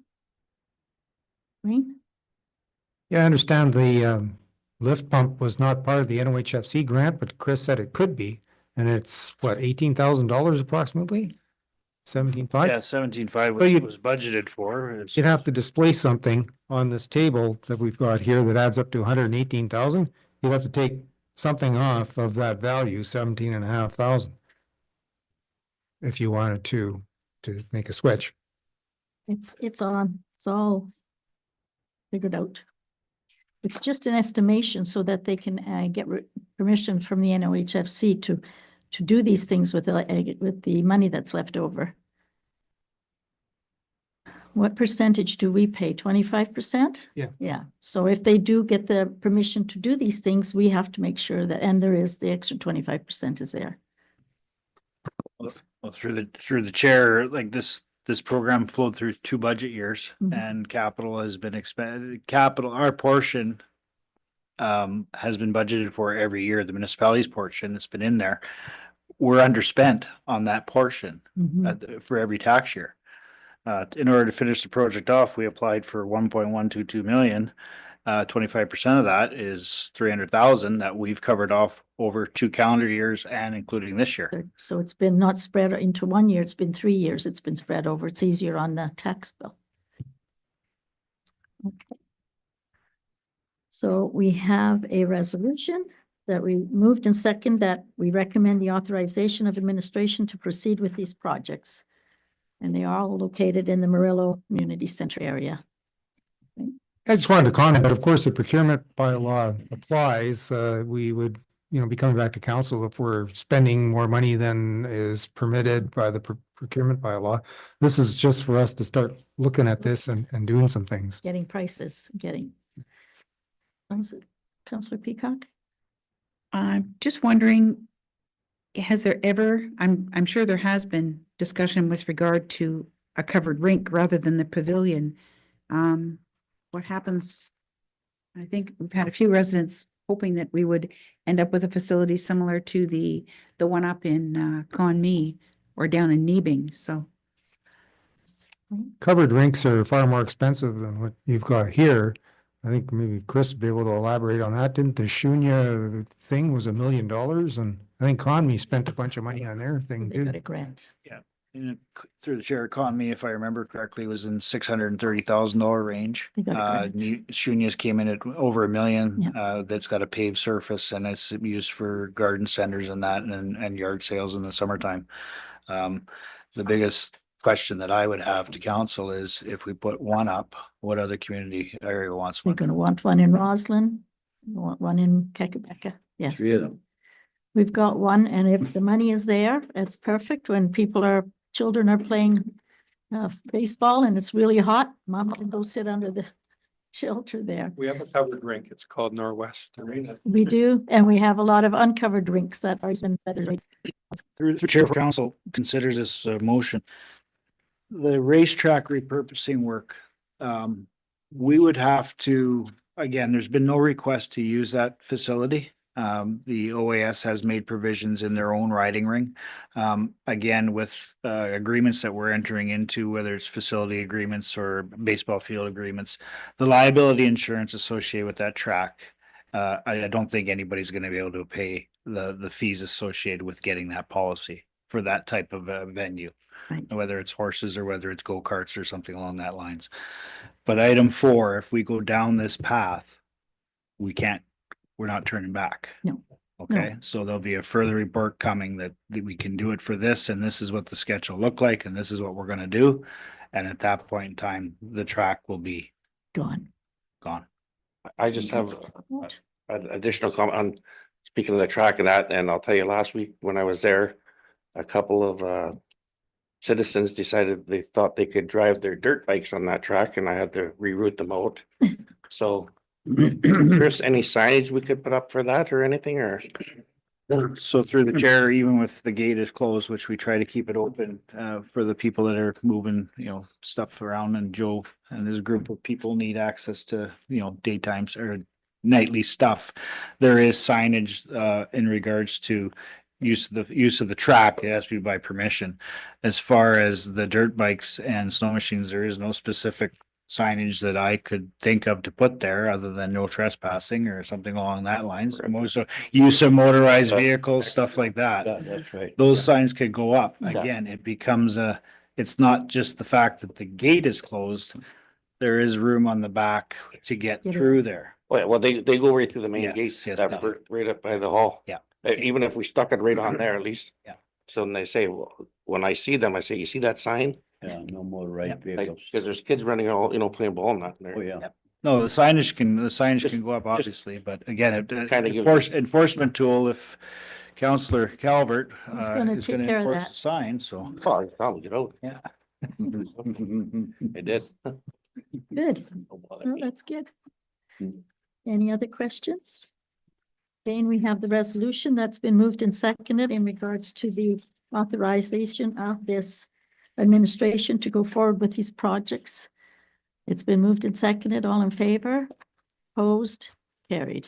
Speaker 1: Wayne?
Speaker 10: Yeah, I understand the lift pump was not part of the NOHFC grant, but Chris said it could be. and it's what, $18,000 approximately? 17.5?
Speaker 12: Yeah, 17.5
Speaker 10: So you-
Speaker 12: was budgeted for. It's-
Speaker 10: You'd have to display something on this table that we've got here that adds up to 118,000. You'd have to take something off of that value, 17,500. If you wanted to make a switch.
Speaker 1: It's all figured out. It's just an estimation so that they can get permission from the NOHFC to do these things with the money that's left over. What percentage do we pay? 25%?
Speaker 10: Yeah.
Speaker 1: Yeah. So if they do get the permission to do these things, we have to make sure that, and there is the extra 25% is there.
Speaker 12: Well, through the chair, like this program flowed through 2 budget years
Speaker 1: Mhm.
Speaker 12: and capital has been expended, our portion has been budgeted for every year, the municipality's portion, it's been in there. We're underspent on that portion
Speaker 1: Mhm.
Speaker 12: for every tax year. In order to finish the project off, we applied for 1.122 million. 25% of that is 300,000 that we've covered off over 2 calendar years and including this year.
Speaker 1: So it's been not spread into 1 year, it's been 3 years, it's been spread over, it's easier on the tax bill. Okay. So we have a resolution that we moved and second that we recommend the authorization of administration to proceed with these projects. And they are all located in the Murillo Community Center area.
Speaker 10: I just wanted to comment that of course the procurement bylaw applies. We would, be coming back to council if we're spending more money than is permitted by the procurement bylaw. This is just for us to start looking at this and doing some things.
Speaker 1: Getting prices, Councillor Peacock?
Speaker 6: I'm just wondering, has there ever, I'm sure there has been discussion with regard to a covered rink rather than the pavilion. What happens? I think we've had a few residents hoping that we would end up with a facility similar to the one up in Conmee or down in Nebing, so.
Speaker 10: Covered rinks are far more expensive than what you've got here. I think maybe Chris would be able to elaborate on that. Didn't the Shunya thing was $1 million? And I think Conmee spent a bunch of money on their thing
Speaker 1: They got
Speaker 10: too.
Speaker 1: a grant.
Speaker 12: Through the chair, economy, if I remember correctly, was in $630,000 range.
Speaker 1: They got a grant.
Speaker 12: Shunya's came in at over $1 million.
Speaker 1: Yeah.
Speaker 12: That's got a paved surface and it's used for garden centers and that and yard sales in the summertime. The biggest question that I would have to council is if we put one up, what other community area wants
Speaker 1: We're
Speaker 12: one?
Speaker 1: gonna want one in Roslyn, we want one in Kekabeka, yes.
Speaker 5: 3 of them.
Speaker 1: We've got one, and if the money is there, that's perfect. When children are playing baseball and it's really hot, mom can go sit under the shelter there.
Speaker 11: We have a covered rink. It's called Norwest Arena.
Speaker 1: We do, and we have a lot of uncovered rinks that are been feathered.
Speaker 12: Through the chair, council considers this motion. The racetrack repurposing work, we would have to, again, there's been no request to use that facility. The OAS has made provisions in their own riding ring. Again, with agreements that we're entering into, whether it's facility agreements or baseball field agreements, the liability insurance associated with that track, I don't think anybody's going to be able to pay the fees associated with getting that policy for that type of venue.
Speaker 1: Right.
Speaker 12: Whether it's horses or whether it's go-karts or something along that lines. But item 4, if we go down this path, we're not turning back.
Speaker 1: No.
Speaker 12: Okay, so there'll be a further report coming that we can do it for this, and this is what the sketch will look like, and this is what we're gonna do. And at that point in time, the track will be
Speaker 1: Gone.
Speaker 12: gone.
Speaker 2: I just have an additional comment on, speaking of the track and that, and I'll tell you, last week when I was there, a couple of citizens decided they thought they could drive their dirt bikes on that track and I had to reroute them out. So, Chris, any signage we could put up for that or anything, or?
Speaker 12: So through the chair, even with the gate is closed, which we try to keep it open for the people that are moving, stuff around, and Joe and his group of people need access to, daytimes or nightly stuff. There is signage in regards to use of the track. It has to be by permission. As far as the dirt bikes and snow machines, there is no specific signage that I could think of to put there other than no trespassing or something along that lines. Most of use of motorized vehicles, stuff like that.
Speaker 5: That's right.
Speaker 12: Those signs could go up.
Speaker 5: Yeah.
Speaker 12: Again, it becomes it's not just the fact that the gate is closed. There is room on the back to get
Speaker 1: Get it.
Speaker 12: through there.
Speaker 2: Well, they go right through the main
Speaker 12: Yes,
Speaker 2: gate,
Speaker 12: yes,
Speaker 2: that
Speaker 12: yeah.
Speaker 2: right up by the hall.
Speaker 12: Yeah.
Speaker 2: Even if we stuck it right on there at least.
Speaker 12: Yeah.
Speaker 2: So when they say, well, when I see them, I say, you see that sign?
Speaker 5: Yeah, no motorized
Speaker 2: Like,
Speaker 5: vehicles.
Speaker 2: because there's kids running all, playing ball and that in
Speaker 5: Oh,
Speaker 2: there.
Speaker 5: yeah.
Speaker 12: No, the signage can
Speaker 2: Just-
Speaker 12: go up, obviously, but again,
Speaker 2: Kinda gives
Speaker 12: enforcement tool if Counselor Calvert
Speaker 1: He's gonna
Speaker 12: is
Speaker 1: take
Speaker 12: gonna
Speaker 1: care of
Speaker 12: enforce
Speaker 1: that.
Speaker 12: the sign, so.
Speaker 2: Oh, I probably get out.
Speaker 12: Yeah.
Speaker 2: They did.
Speaker 1: Good. Oh, that's good. Any other questions? Again, we have the resolution that's been moved and seconded in regards to the authorization of this administration to go forward with these projects. It's been moved and seconded. All in favor? Opposed? Carried.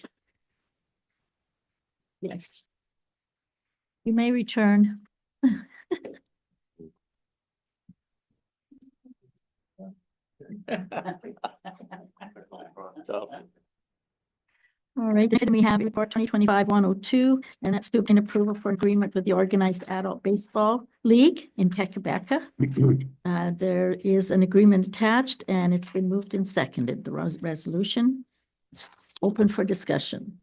Speaker 1: Yes. You may return. All right, then we have report 2025-102, and that's to obtain approval for agreement with the Organized Adult Baseball League in Pekabeka. There is an agreement attached, and it's been moved and seconded, the resolution. It's open for discussion.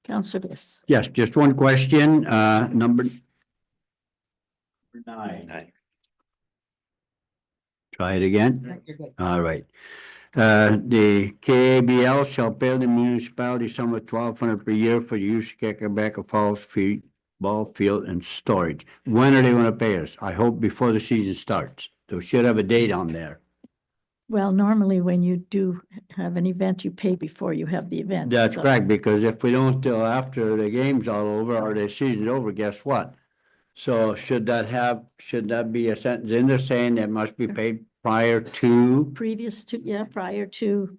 Speaker 1: Counselor Bliss.
Speaker 5: Yes, just one question, number 9. Try it again. All right. The KABL shall pay the municipality sum of $1,200 per year for the use of Quebec Falls ball field and storage. When are they gonna pay us? I hope before the season starts. They should have a date on there.
Speaker 1: Well, normally when you do have an event, you pay before you have the event.
Speaker 5: That's
Speaker 1: So-
Speaker 5: correct, because if we don't till after the game's all over or the season's over, guess what? So should that be a sentence in there saying it must be paid prior to?
Speaker 1: Previous to, yeah, prior to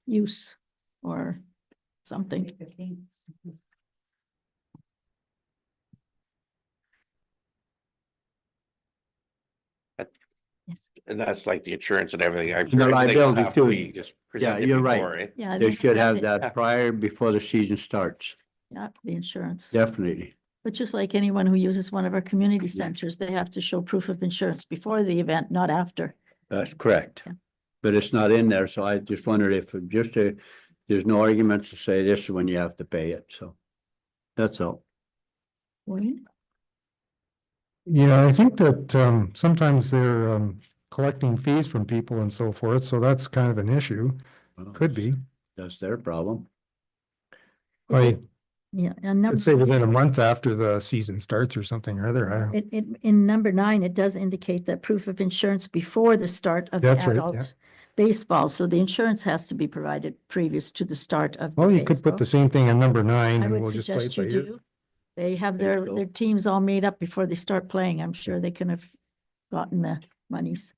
Speaker 1: use or something. Yes,
Speaker 2: And that's like the insurance and everything. I'm
Speaker 5: The
Speaker 2: sure everything will
Speaker 5: liability
Speaker 2: have to
Speaker 5: too.
Speaker 2: be just presented
Speaker 5: you're right.
Speaker 2: before, right?
Speaker 1: yeah.
Speaker 5: They should have
Speaker 1: it.
Speaker 5: that prior before the season starts,
Speaker 1: Yeah, the insurance.
Speaker 5: definitely.
Speaker 1: But just like anyone who uses one of our community centers, they have to show proof of insurance before the event, not after.
Speaker 5: That's correct.
Speaker 1: Yeah.
Speaker 5: But it's not in there, so I just wondered if there's no argument to say this is when you have to pay it, so. That's all.
Speaker 1: Wayne?
Speaker 10: Yeah, I think that sometimes they're collecting fees from people and so forth, so that's kind of an issue. Could be.
Speaker 5: That's their problem.
Speaker 10: I
Speaker 1: Yeah, and number,
Speaker 10: would say within a month after the season starts or something or other. I don't.
Speaker 1: in number 9, it does indicate that proof of insurance before the start of the
Speaker 10: That's right, yeah.
Speaker 1: adult baseball. So the insurance has to be provided previous to the start of the
Speaker 10: Well, you could put
Speaker 1: baseball.
Speaker 10: the same thing in number 9
Speaker 1: I
Speaker 10: and
Speaker 1: would
Speaker 10: we'll just play it
Speaker 1: suggest
Speaker 10: by
Speaker 1: you
Speaker 10: ear.
Speaker 1: do. They have
Speaker 5: Think
Speaker 1: their,
Speaker 5: so.
Speaker 1: their teams all made up before they start playing. I'm sure they can have gotten the monies.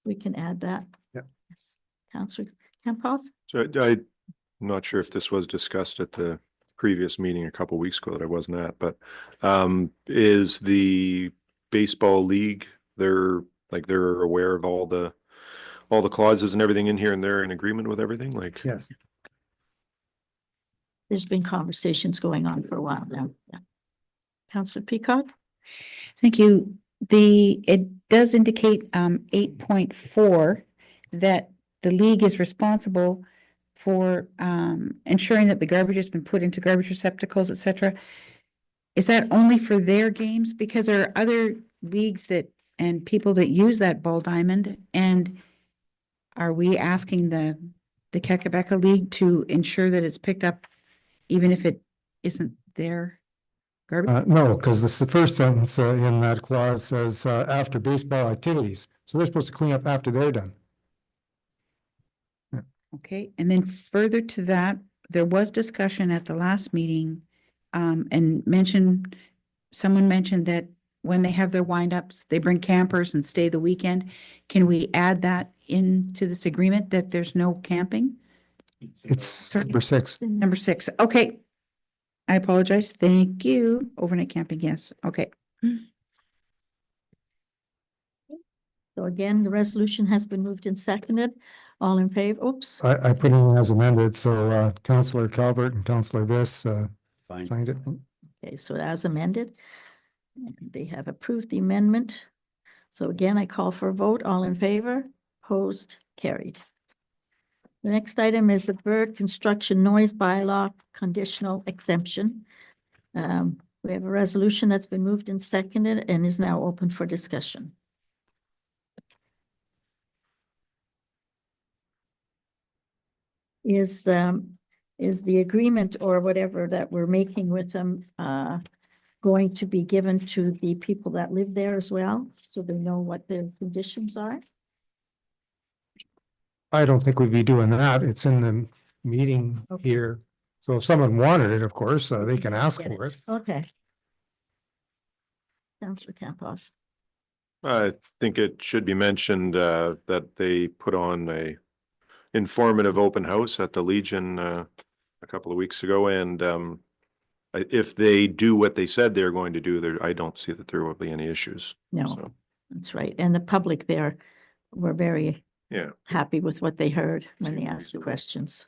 Speaker 1: We can add that.
Speaker 10: Yep.
Speaker 1: Yes. Counselor Kempoff?
Speaker 9: So I'm not sure if this was discussed at the previous meeting a couple weeks ago that I wasn't at, but is the baseball league, they're aware of all the clauses and everything in here and they're in agreement with everything? Like,
Speaker 10: Yes.
Speaker 1: There's been conversations going on for a while now. Yeah. Counselor Peacock?
Speaker 6: Thank you. It does indicate 8.4 that the league is responsible for ensuring that the garbage has been put into garbage receptacles, et cetera. Is that only for their games? Because there are other leagues and people that use that ball diamond, and are we asking the Quebec League to ensure that it's picked up even if it isn't their garbage?
Speaker 10: No, because this is the first sentence in that clause says after baseball activities. So they're supposed to clean up after they're done.
Speaker 6: Okay, and then further to that, there was discussion at the last meeting, and someone mentioned that when they have their windups, they bring campers and stay the weekend. Can we add that into this agreement that there's no camping?
Speaker 10: It's number 6.
Speaker 6: Number 6, okay. I apologize, thank you. Overnight camping, yes, okay.
Speaker 1: So So again, the resolution has been moved and seconded. All in favor, oops,
Speaker 10: I put it in as amended, so Counselor Calvert and Counselor Viss
Speaker 5: Fine.
Speaker 10: signed it.
Speaker 1: okay, so as amended. And they have approved the amendment. So again, I call for a vote. All in favor, opposed, carried. The next item is the bird construction noise bylaw conditional exemption. We have a resolution that's been moved and seconded and is now open for discussion. Is the agreement or whatever that we're making with them, going to be given to the people that live there as well, so they know what their conditions are?
Speaker 10: I don't think we'd be doing that. It's in the meeting
Speaker 1: Okay.
Speaker 10: here. So if someone wanted it, of course, they can ask
Speaker 1: Get
Speaker 10: for it.
Speaker 1: Okay. Councillor Campoff.
Speaker 9: I think it should be mentioned that they put on a informative open house at the Legion a couple of weeks ago, and if they do what they said they're going to do, there, I don't see that there will be any issues.
Speaker 1: No,
Speaker 9: So,
Speaker 1: that's right. And the public there were very
Speaker 9: yeah.
Speaker 1: happy with what they heard when they asked the questions.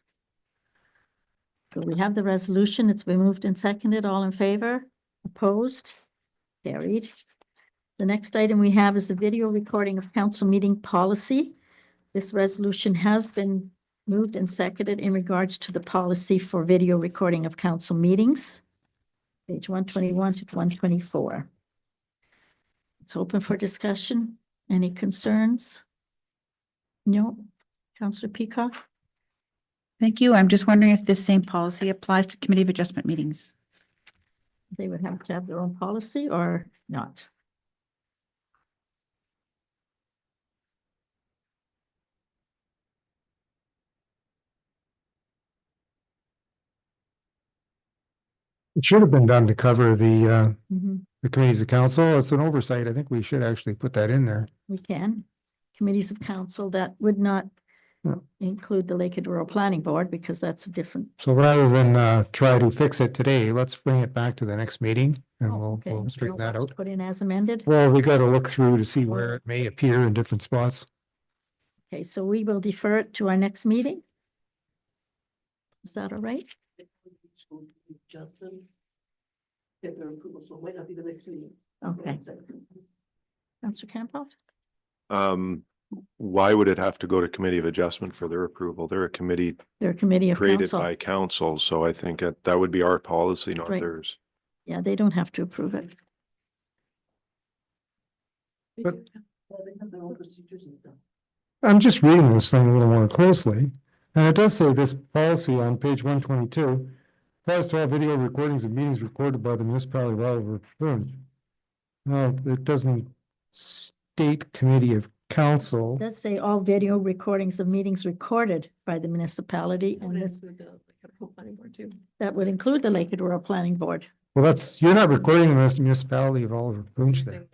Speaker 1: So we have the resolution. It's been moved and seconded. All in favor? Opposed? Carried. The next item we have is the video recording of council meeting policy. This resolution has been moved and seconded in regards to the policy for video recording of council meetings. Page 121 to 124. It's open for discussion. Any concerns? No. Councillor Peacock?
Speaker 6: Thank you. I'm just wondering if this same policy applies to Committee of Adjustment meetings.
Speaker 1: They would have to have their own policy or not?
Speaker 10: It should have been done to cover
Speaker 1: Mhm.
Speaker 10: the committees of council. It's an oversight. I think we should actually put that in there.
Speaker 1: We can. Committees of council that would not
Speaker 10: Yeah.
Speaker 1: include the Lake Rural Planning Board because that's a different.
Speaker 10: So rather than try to fix it today, let's bring it back to the next meeting and
Speaker 1: Oh, okay.
Speaker 10: we'll straighten that out.
Speaker 1: Put in as amended.
Speaker 10: Well, we got to look through to see where it may appear in different spots.
Speaker 1: Okay, so we will defer it to our next meeting. Is that all right? Okay. Councillor Campoff?
Speaker 9: Why would it have to go to Committee of Adjustment for their approval? They're a committee
Speaker 1: They're a committee of
Speaker 9: created
Speaker 1: council.
Speaker 9: by council, so I think that would be our policy, not
Speaker 1: Right.
Speaker 9: theirs.
Speaker 1: Yeah, they don't have to approve it.
Speaker 10: But- I'm just reading this thing a little more closely, and it does say this policy on page 122 applies to all video recordings of meetings recorded by the municipality while recorded. No, it doesn't state committee of council.
Speaker 1: It does say all video recordings of meetings recorded by the municipality and this, that would include the Lake Rural Planning Board.
Speaker 10: Well, you're not recording the municipality of Oliver Funch there,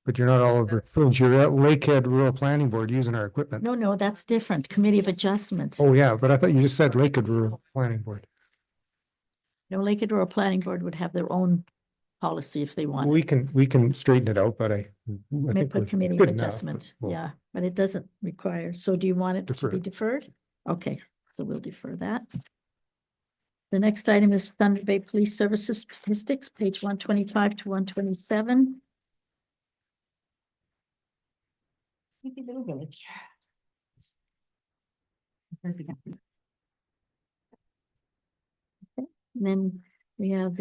Speaker 10: but you're not Oliver Funch. You're at Lakehead Rural Planning Board using our equipment.
Speaker 1: No, that's different. Committee of Adjustment.
Speaker 10: Oh, yeah, but I thought you just said Lakehead Rural Planning Board.
Speaker 1: No, Lake Rural Planning Board would have their own policy if they want.
Speaker 10: We can straighten it out, but I
Speaker 1: May
Speaker 10: think
Speaker 1: put
Speaker 10: we're
Speaker 1: Committee of
Speaker 10: good enough, but
Speaker 1: Adjustment,
Speaker 10: we'll-
Speaker 1: yeah, but it doesn't require, so do you want it to
Speaker 10: Defer
Speaker 1: be
Speaker 10: it.
Speaker 1: deferred? Okay, so we'll defer that. The next item is Thunder Bay Police Services Statistics, page 125 to 127. Sleepy Little Village. Okay, and then we have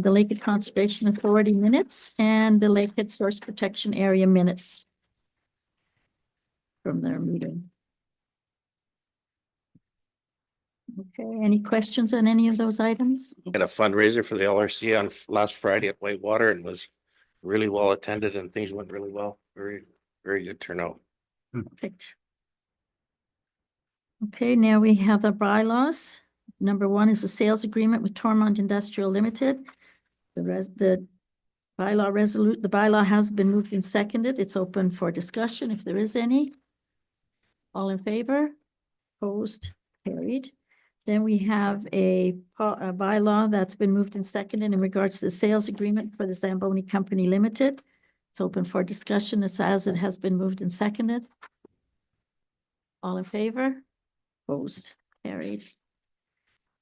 Speaker 1: the Lakehead Conservation Authority minutes and the Lakehead Source Protection Area minutes from their meeting. Okay, any questions on any of those items?
Speaker 2: Had a fundraiser for the LRC on last Friday at Whitewater and was really well attended and things went really well. Very, very good turnout.
Speaker 1: Perfect. Okay, now we have the bylaws. Number one is the sales agreement with Tormont Industrial Limited. The bylaw has been moved and seconded. It's open for discussion if there is any. All in favor? Opposed? Carried. Then we have a bylaw that's been moved and seconded in regards to the sales agreement for the Zamboni Company Limited. It's open for discussion. It's as it has been moved and seconded. All in favor? Opposed? Carried.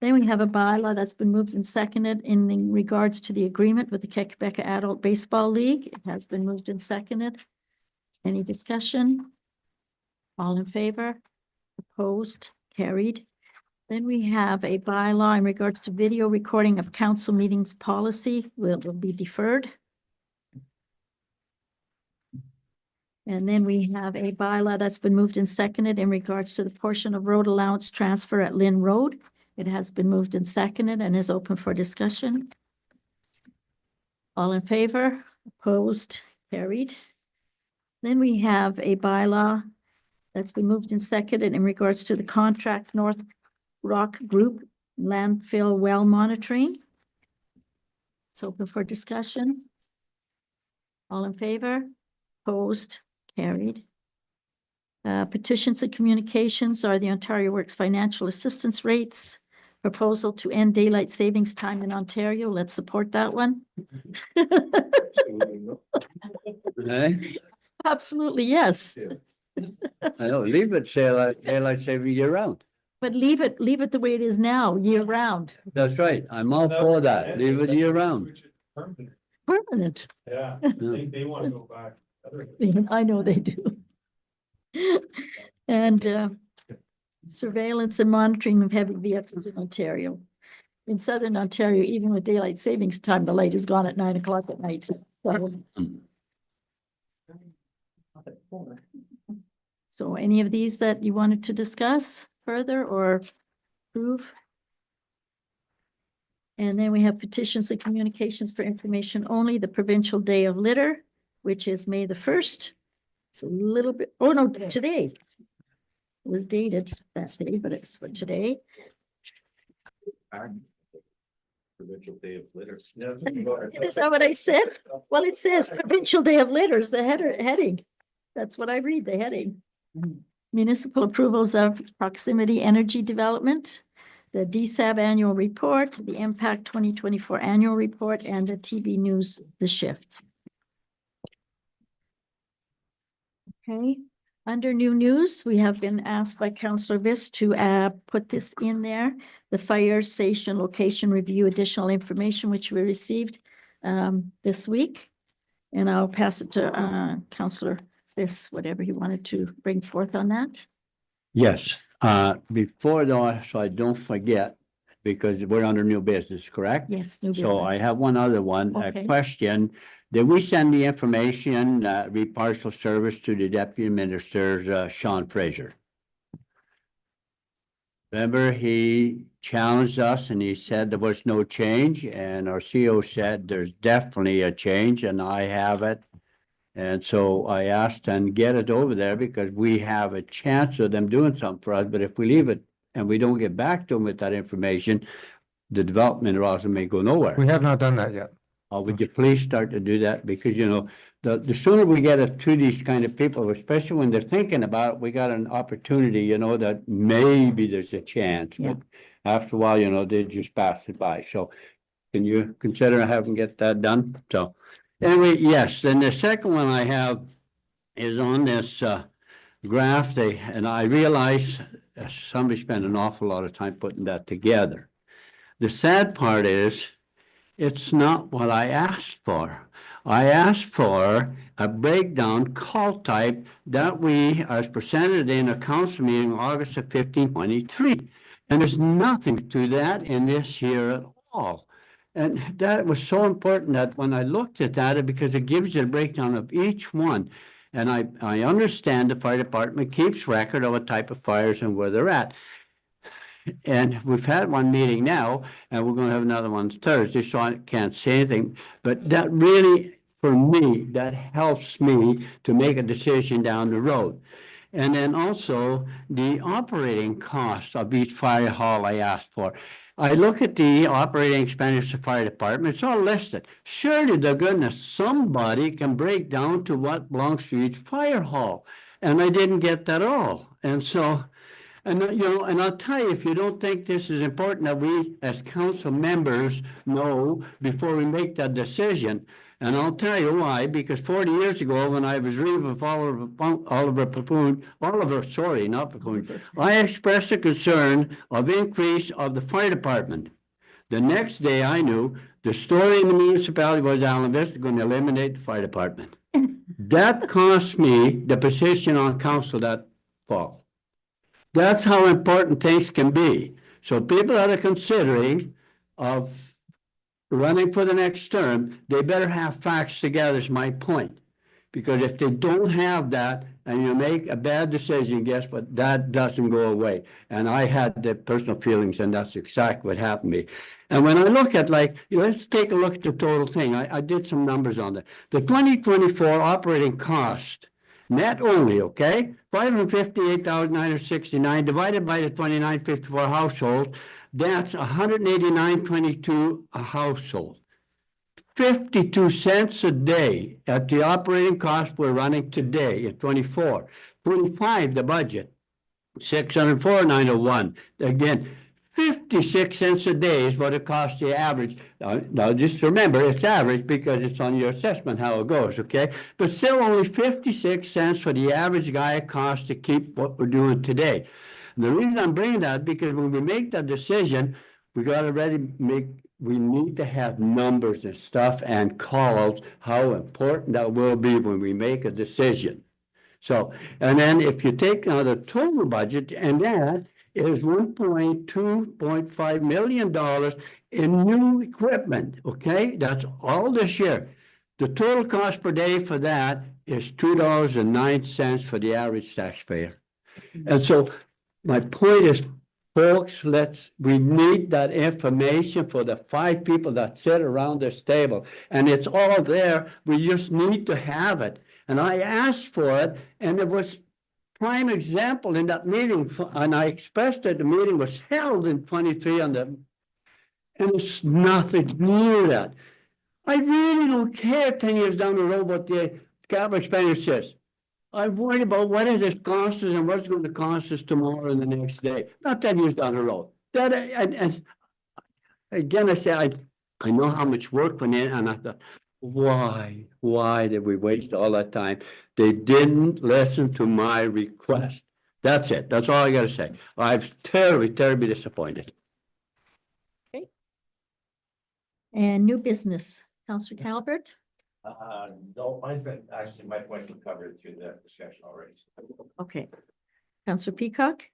Speaker 1: Then we have a bylaw that's been moved and seconded in regards to the agreement with the Quebec Adult Baseball League. It has been moved and seconded. Any discussion? All in favor? Opposed? Carried. Then we have a bylaw in regards to video recording of council meetings policy will be deferred. And then we have a bylaw that's been moved and seconded in regards to the portion of road allowance transfer at Lynn Road. It has been moved and seconded and is open for discussion. All in favor? Opposed? Carried. Then we have a bylaw that's been moved and seconded in regards to the contract North Rock Group landfill well monitoring. It's open for discussion. All in favor? Opposed? Carried. Petitions and communications are the Ontario Works financial assistance rates. Proposal to end daylight savings time in Ontario. Let's support that one.
Speaker 5: Eh?
Speaker 1: Absolutely, yes.
Speaker 5: I know, leave it, say like, daylight saving year round.
Speaker 1: But leave it the way it is now, year round,
Speaker 5: That's right. I'm all for that. Leave it year round.
Speaker 1: permanent.
Speaker 10: Yeah, they want to go back.
Speaker 1: I know they do. And surveillance and monitoring of heavy vehicles in Ontario. In southern Ontario, even with daylight savings time, the light is gone at 9 o'clock at night. So any of these that you wanted to discuss further or approve? And then we have petitions and communications for information only, the Provincial Day of Litter, which is May the 1st. It's a little bit, oh no, today. It was dated that day, but it's for today.
Speaker 2: Provincial Day of Litter.
Speaker 1: Is that what I said? Well, it says Provincial Day of Litters, the heading. That's what I read, the heading. Municipal approvals of proximity energy development, the DSAB annual report, the Impact 2024 annual report, and the TB News, The Shift. Okay, under new news, we have been asked by Councillor Viss to put this in there, the fire station location review additional information, which we received this week. And I'll pass it to Councillor Viss, whatever he wanted to bring forth on that.
Speaker 5: Yes, before though, so I don't forget, because we're under new business, correct?
Speaker 1: Yes, new
Speaker 5: So
Speaker 1: business.
Speaker 5: I have one other one,
Speaker 1: Okay.
Speaker 5: a question. Did we send the information, read partial service to the Deputy Minister, Sean Fraser? Remember, he challenged us and he said there was no change, and our CO said there's definitely a change, and I have it. And so I asked and get it over there because we have a chance of them doing something for us, but if we leave it and we don't get back to them with that information, the development also may go nowhere.
Speaker 10: We have not done that yet.
Speaker 5: Would you please start to do that? Because, you know, the sooner we get it to these kind of people, especially when they're thinking about it, we got an opportunity, you know, that maybe there's a chance.
Speaker 1: Yeah.
Speaker 5: But after a while, you know, they just pass it by. So can you consider having get that done? So anyway, yes, then the second one I have is on this graph. And I realize somebody spent an awful lot of time putting that together. The sad part is, it's not what I asked for. I asked for a breakdown call type that we, as presented in a council meeting August of 1523. And there's nothing to that in this here at all. And that was so important that when I looked at that, because it gives you a breakdown of each one. And I understand the fire department keeps record of what type of fires and where they're at. And we've had one meeting now, and we're gonna have another one Thursday, so I can't say anything. But that really, for me, that helps me to make a decision down the road. And then also the operating cost of each fire hall I asked for. I look at the operating expenditure of the fire department, it's all listed. Surely to goodness, somebody can break down to what belongs to each fire hall. And I didn't get that all. And so And you know, and I'll tell you, if you don't think this is important, that we as council members know before we make that decision. And I'll tell you why, because 40 years ago, when I was reading with Oliver Papoon, sorry, not Papoon, I expressed a concern of increase of the fire department. The next day I knew the story in the municipality was Allen Vista going to eliminate the fire department. That cost me the position on council that fall. That's how important things can be. So people that are considering of running for the next term, they better have facts together is my point. Because if they don't have that and you make a bad decision, guess what? That doesn't go away. And I had the personal feelings and that's exactly what happened to me. And when I look at let's take a look at the total thing. I did some numbers on that. The 2024 operating cost, net only, okay? 558,969 divided by the 2954 household, that's 189.22 a household. 52 cents a day at the operating cost we're running today at 24. 25, the budget, 604,901. Again, 56 cents a day is what it costs the average. Now just remember, it's average because it's on your assessment how it goes, okay? But still only 56 cents for the average guy it costs to keep what we're doing today. And the reason I'm bringing that, because when we make that decision, we need to have numbers and stuff and calls, how important that will be when we make a decision. So, and then if you take now the total budget, and that is $1.5 million in new equipment, okay? That's all this year. The total cost per day for that is $2.09 for the average taxpayer. And so my point is, folks, we need that information for the 5 people that sit around this table. And it's all there. We just need to have it. And I asked for it, and it was prime example in that meeting. And I expressed that the meeting was held in 23 and it's nothing near that. I really don't care 10 years down the road what the capital expenditure is. I'm worried about what it has cost us and what's going to cost us tomorrow and the next day, not 10 years down the road. That and again, I say I know how much work went in, and I thought, why did we waste all that time? They didn't listen to my request. That's it. That's all I got to say. I'm terribly disappointed.
Speaker 1: Okay. And new business, Councillor Calvert.
Speaker 2: No, my points were covered through the discussion already.
Speaker 1: Okay. Councillor Peacock.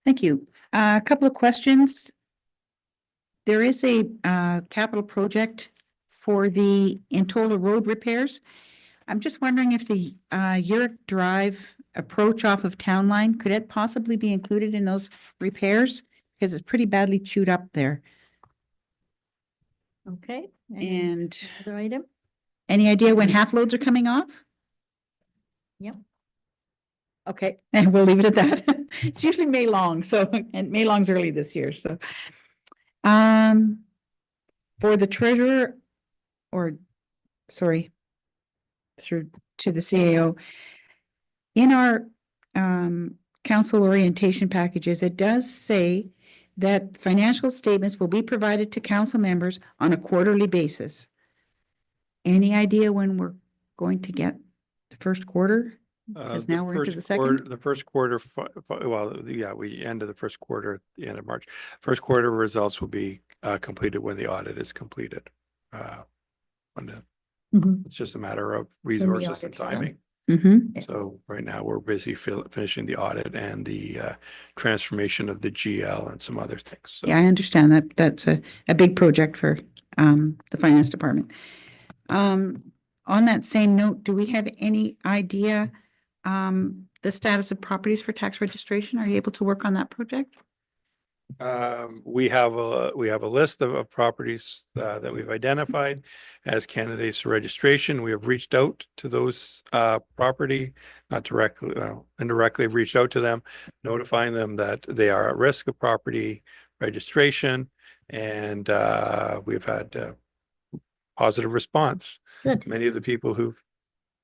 Speaker 6: Thank you. A couple of questions. There is a capital project for the Intola Road repairs. I'm just wondering if the Urick Drive approach off of Town Line, could it possibly be included in those repairs? Because it's pretty badly chewed up there.
Speaker 1: Okay.
Speaker 6: And
Speaker 1: Other item?
Speaker 6: any idea when half loads are coming off?
Speaker 1: Yep.
Speaker 6: Okay, and we'll leave it at that. It's usually May long, so, and May long's early this year, so. For the treasurer, or, sorry, through to the CAO, in our council orientation packages, it does say that financial statements will be provided to council members on a quarterly basis. Any idea when we're going to get the first quarter? Because now we're into the second.
Speaker 11: The first quarter, we ended the first quarter at the end of March. First quarter results will be completed when the audit is completed. It's just a matter of resources and
Speaker 1: audit's done.
Speaker 11: timing.
Speaker 6: Mm-hmm.
Speaker 11: So right now we're busy finishing the audit and the transformation of the GL and some other things. So.
Speaker 6: Yeah, I understand that. That's a big project for the finance department. On that same note, do we have any idea the status of properties for tax registration? Are you able to work on that project?
Speaker 11: We have a list of properties that we've identified as candidates for registration. We have reached out to those property, not directly, indirectly have reached out to them, notifying them that they are at risk of property registration, and we've had positive response.
Speaker 1: Good.
Speaker 11: Many of the people who've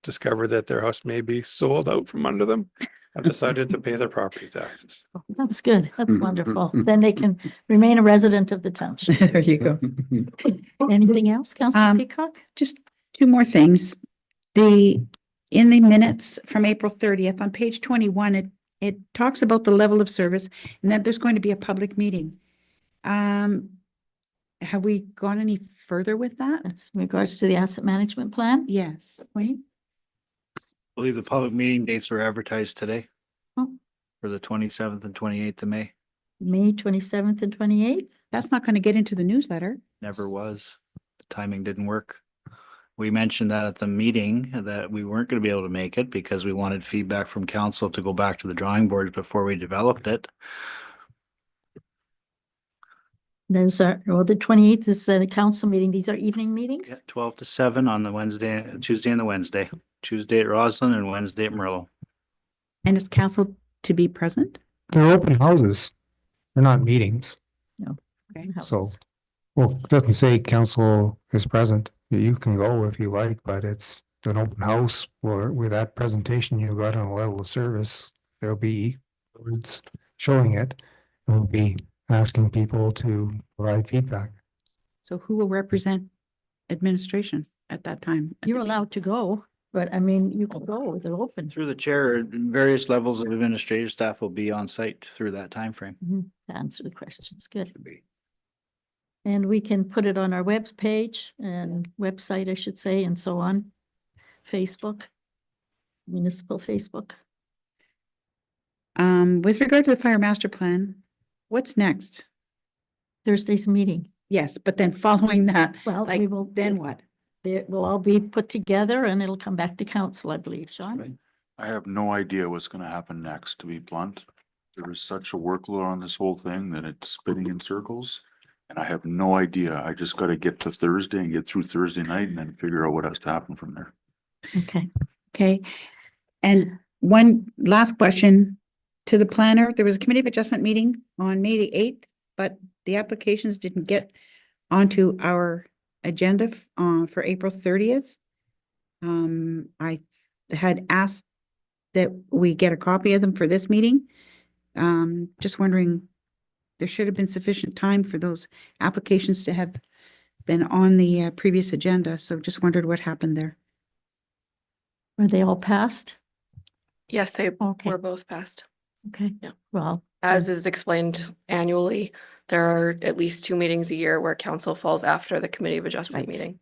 Speaker 11: discovered that their house may be sold out from under them have decided to pay their property taxes.
Speaker 1: That's good. That's wonderful. Then they can remain a resident of the township.
Speaker 6: There you go.
Speaker 1: Anything else, Councillor
Speaker 6: Um,
Speaker 1: Peacock?
Speaker 6: Just two more things. In the minutes from April 30th, on page 21, it talks about the level of service and that there's going to be a public meeting. Have we gone any further with that?
Speaker 1: That's in regards to the asset management plan.
Speaker 6: Yes.
Speaker 1: Wayne?
Speaker 12: I believe the public meeting dates were advertised today.
Speaker 1: Oh.
Speaker 12: For the 27th and 28th of May.
Speaker 1: May 27th and 28th?
Speaker 6: That's not going to get into the newsletter.
Speaker 12: Never was. The timing didn't work. We mentioned that at the meeting that we weren't going to be able to make it because we wanted feedback from council to go back to the drawing board before we developed it.
Speaker 1: Those are, well, the 28th is a council meeting. These are evening
Speaker 12: Yeah,
Speaker 1: meetings?
Speaker 12: 12 to 7 on the Wednesday, Tuesday and the Wednesday. Tuesday at Roslyn and Wednesday at Merle.
Speaker 6: And is council to be present?
Speaker 10: They're open houses. They're not meetings.
Speaker 6: Okay.
Speaker 10: So, well, it doesn't say council is present. You can go if you like, but it's an open house where with that presentation you got on a level of service, there'll be words showing it. And we'll be asking people to provide feedback.
Speaker 6: So who will represent administration at that time?
Speaker 1: You're allowed to go, but I mean, you can go, they're open.
Speaker 12: Through the chair, various levels of administrative staff will be on site through that time frame.
Speaker 1: To answer the questions, good. And we can put it on our page and website, I should say, and so on. Facebook, municipal Facebook.
Speaker 6: With regard to the fire master plan, what's next?
Speaker 1: Thursday's meeting.
Speaker 6: Yes, but then following that,
Speaker 1: Well,
Speaker 6: like,
Speaker 1: we will,
Speaker 6: then what?
Speaker 1: it will all be put together and it'll come back to council, I believe, Sean.
Speaker 8: I have no idea what's gonna happen next, to be blunt. There is such a workload on this whole thing that it's spinning in circles. And I have no idea. I just gotta get to Thursday and get through Thursday night and then figure out what has to happen from there.
Speaker 1: Okay.
Speaker 6: Okay. And one last question to the planner. There was a committee of adjustment meeting on May the 8th, but the applications didn't get onto our agenda for April 30th. I had asked that we get a copy of them for this meeting. Just wondering, there should have been sufficient time for those applications to have been on the previous agenda. So just wondered what happened there.
Speaker 1: Were they all passed?
Speaker 13: Yes, they
Speaker 1: Okay.
Speaker 13: were both passed.
Speaker 1: Okay.
Speaker 13: Yeah.
Speaker 1: Well,
Speaker 13: As is explained annually, there are at least 2 meetings a year where council falls after the committee of adjustment
Speaker 1: Right.
Speaker 13: meeting.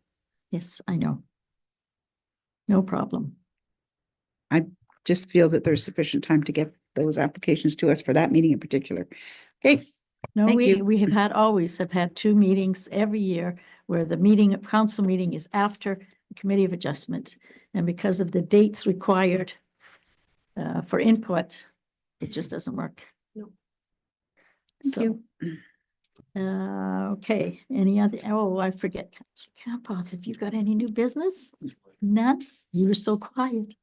Speaker 1: yes, I know. No problem.
Speaker 6: Just feel that there's sufficient time to get those applications to us for that meeting in particular. Okay,
Speaker 1: No,
Speaker 6: Thank
Speaker 1: we,
Speaker 6: you.
Speaker 1: we have always have had 2 meetings every year where the council meeting is after the committee of adjustment. And because of the dates required for input, it just doesn't work.
Speaker 13: No.
Speaker 6: thank
Speaker 1: So,
Speaker 6: you.
Speaker 1: Okay, any other, oh, I forget, Councilor Campoff, have you got any new business? None? You were so quiet.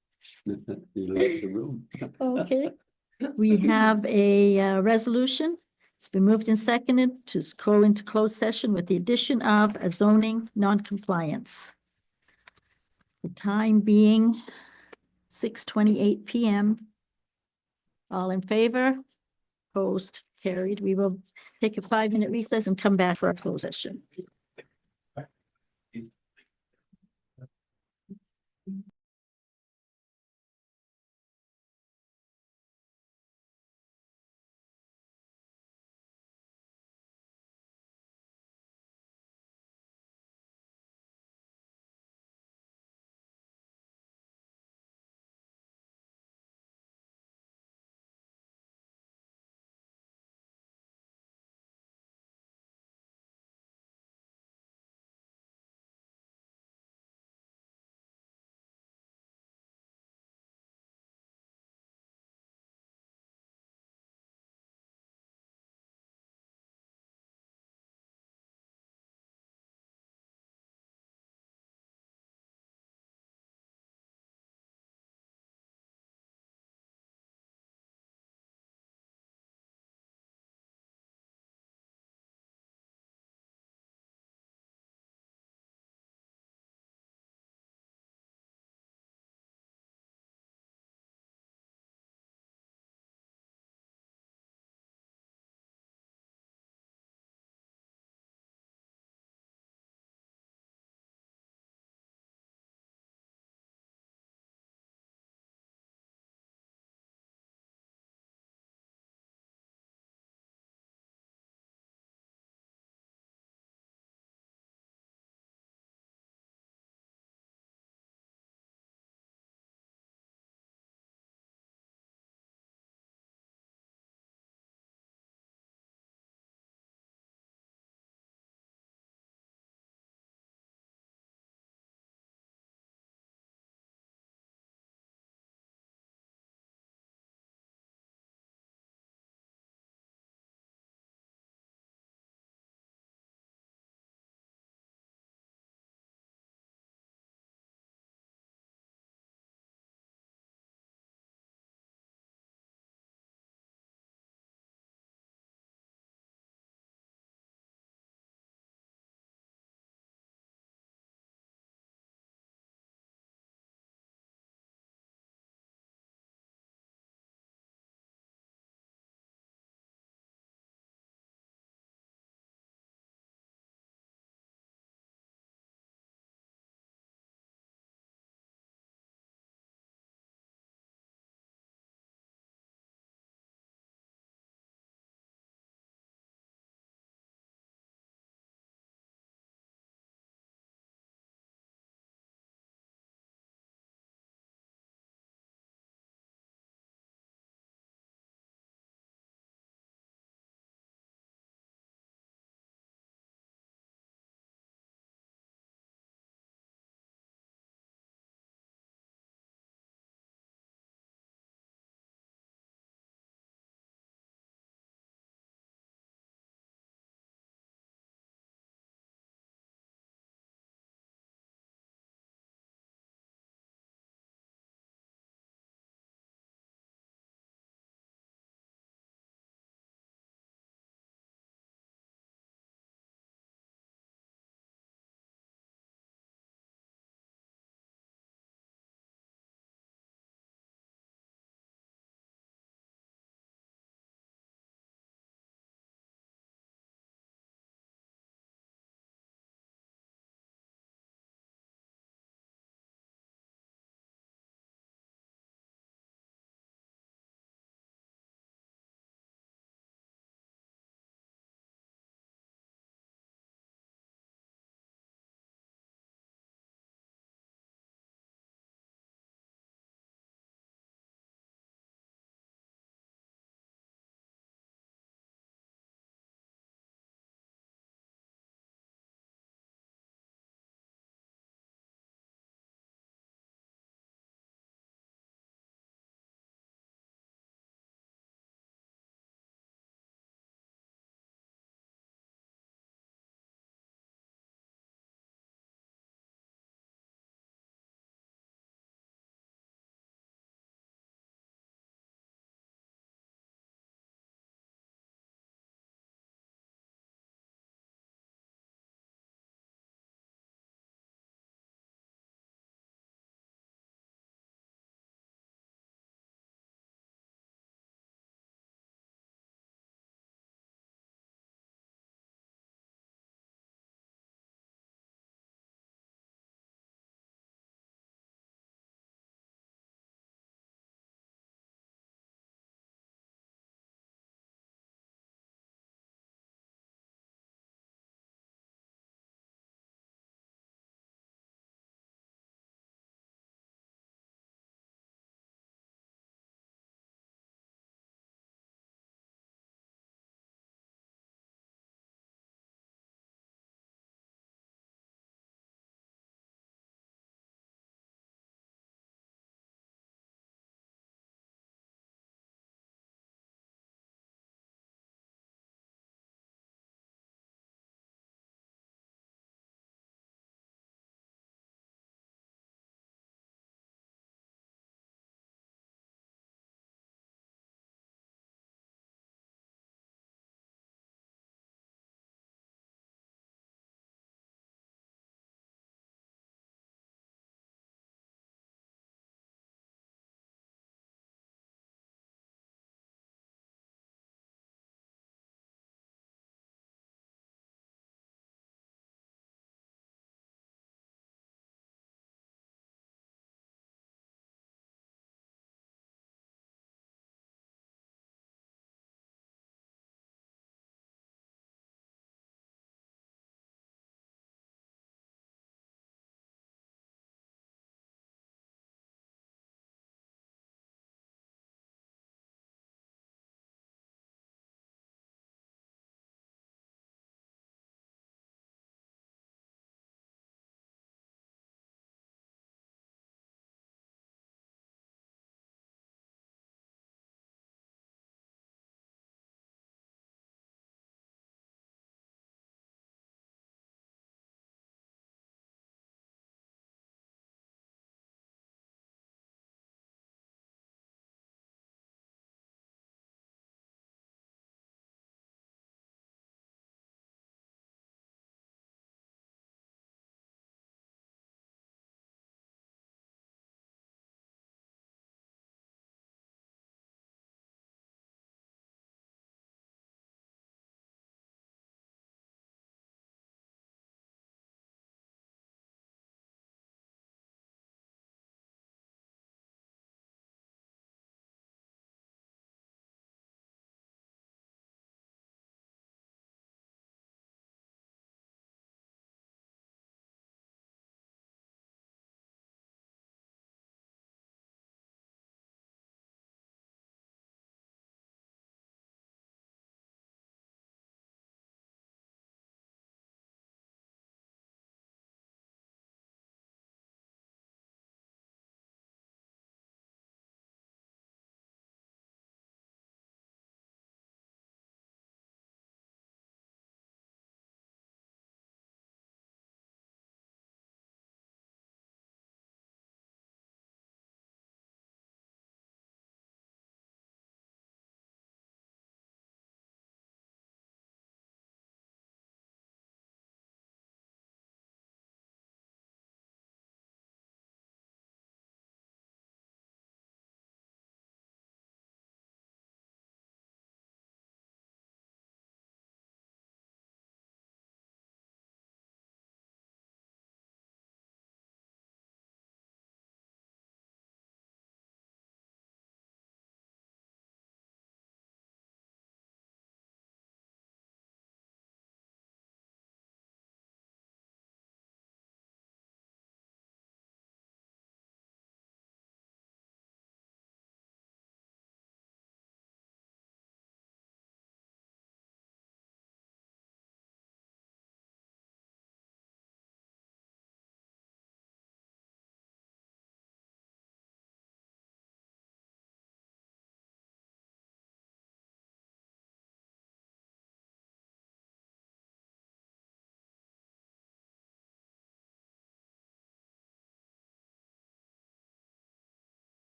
Speaker 1: Okay, we have a resolution. It's been moved and seconded to go into closed session with the addition of a zoning non-compliance. The time being 6:28 PM. All in favor? Opposed, carried. We will take a 5-minute recess and come back for our closed session.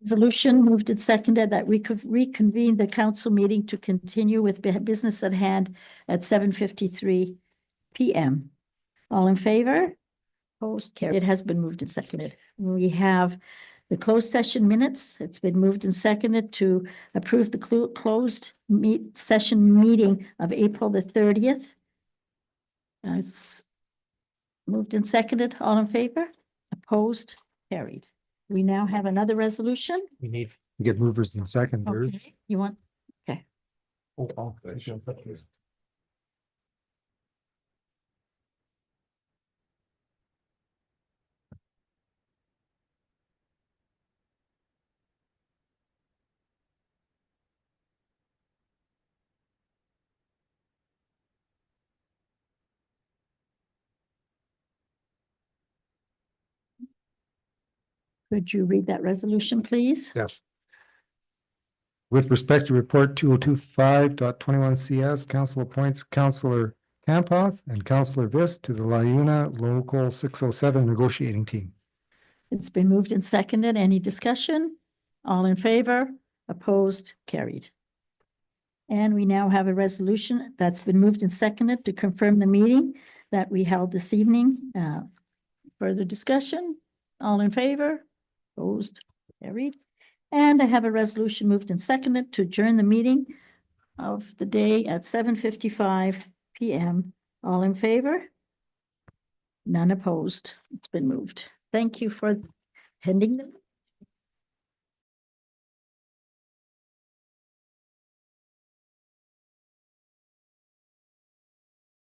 Speaker 1: Resolution moved and seconded that we could reconvene the council meeting to continue with business at hand at 7:53 PM. All in favor? Opposed, carried. It has been moved and seconded. We have the closed session minutes. It's been moved and seconded to approve the closed session meeting of April the 30th. It's moved and seconded. All in favor? Opposed, carried. We now have another resolution.
Speaker 10: We need to get movers and seconders.
Speaker 1: Okay, you want, okay.
Speaker 10: Oh,
Speaker 1: Could you read that resolution, please?
Speaker 10: Yes. With respect to report 2025.21 CS, council appoints Councillor Campoff and Councillor Vist to the LiUNA Local 607 negotiating team.
Speaker 1: It's been moved and seconded. Any discussion? All in favor? Opposed? Carried. And we now have a resolution that's been moved and seconded to confirm the meeting that we held this evening. Further discussion? All in favor? Opposed? Carried. And I have a resolution moved and seconded to adjourn the meeting of the day at 7:55 PM. All in favor? None opposed. It's been moved. Thank you for attending the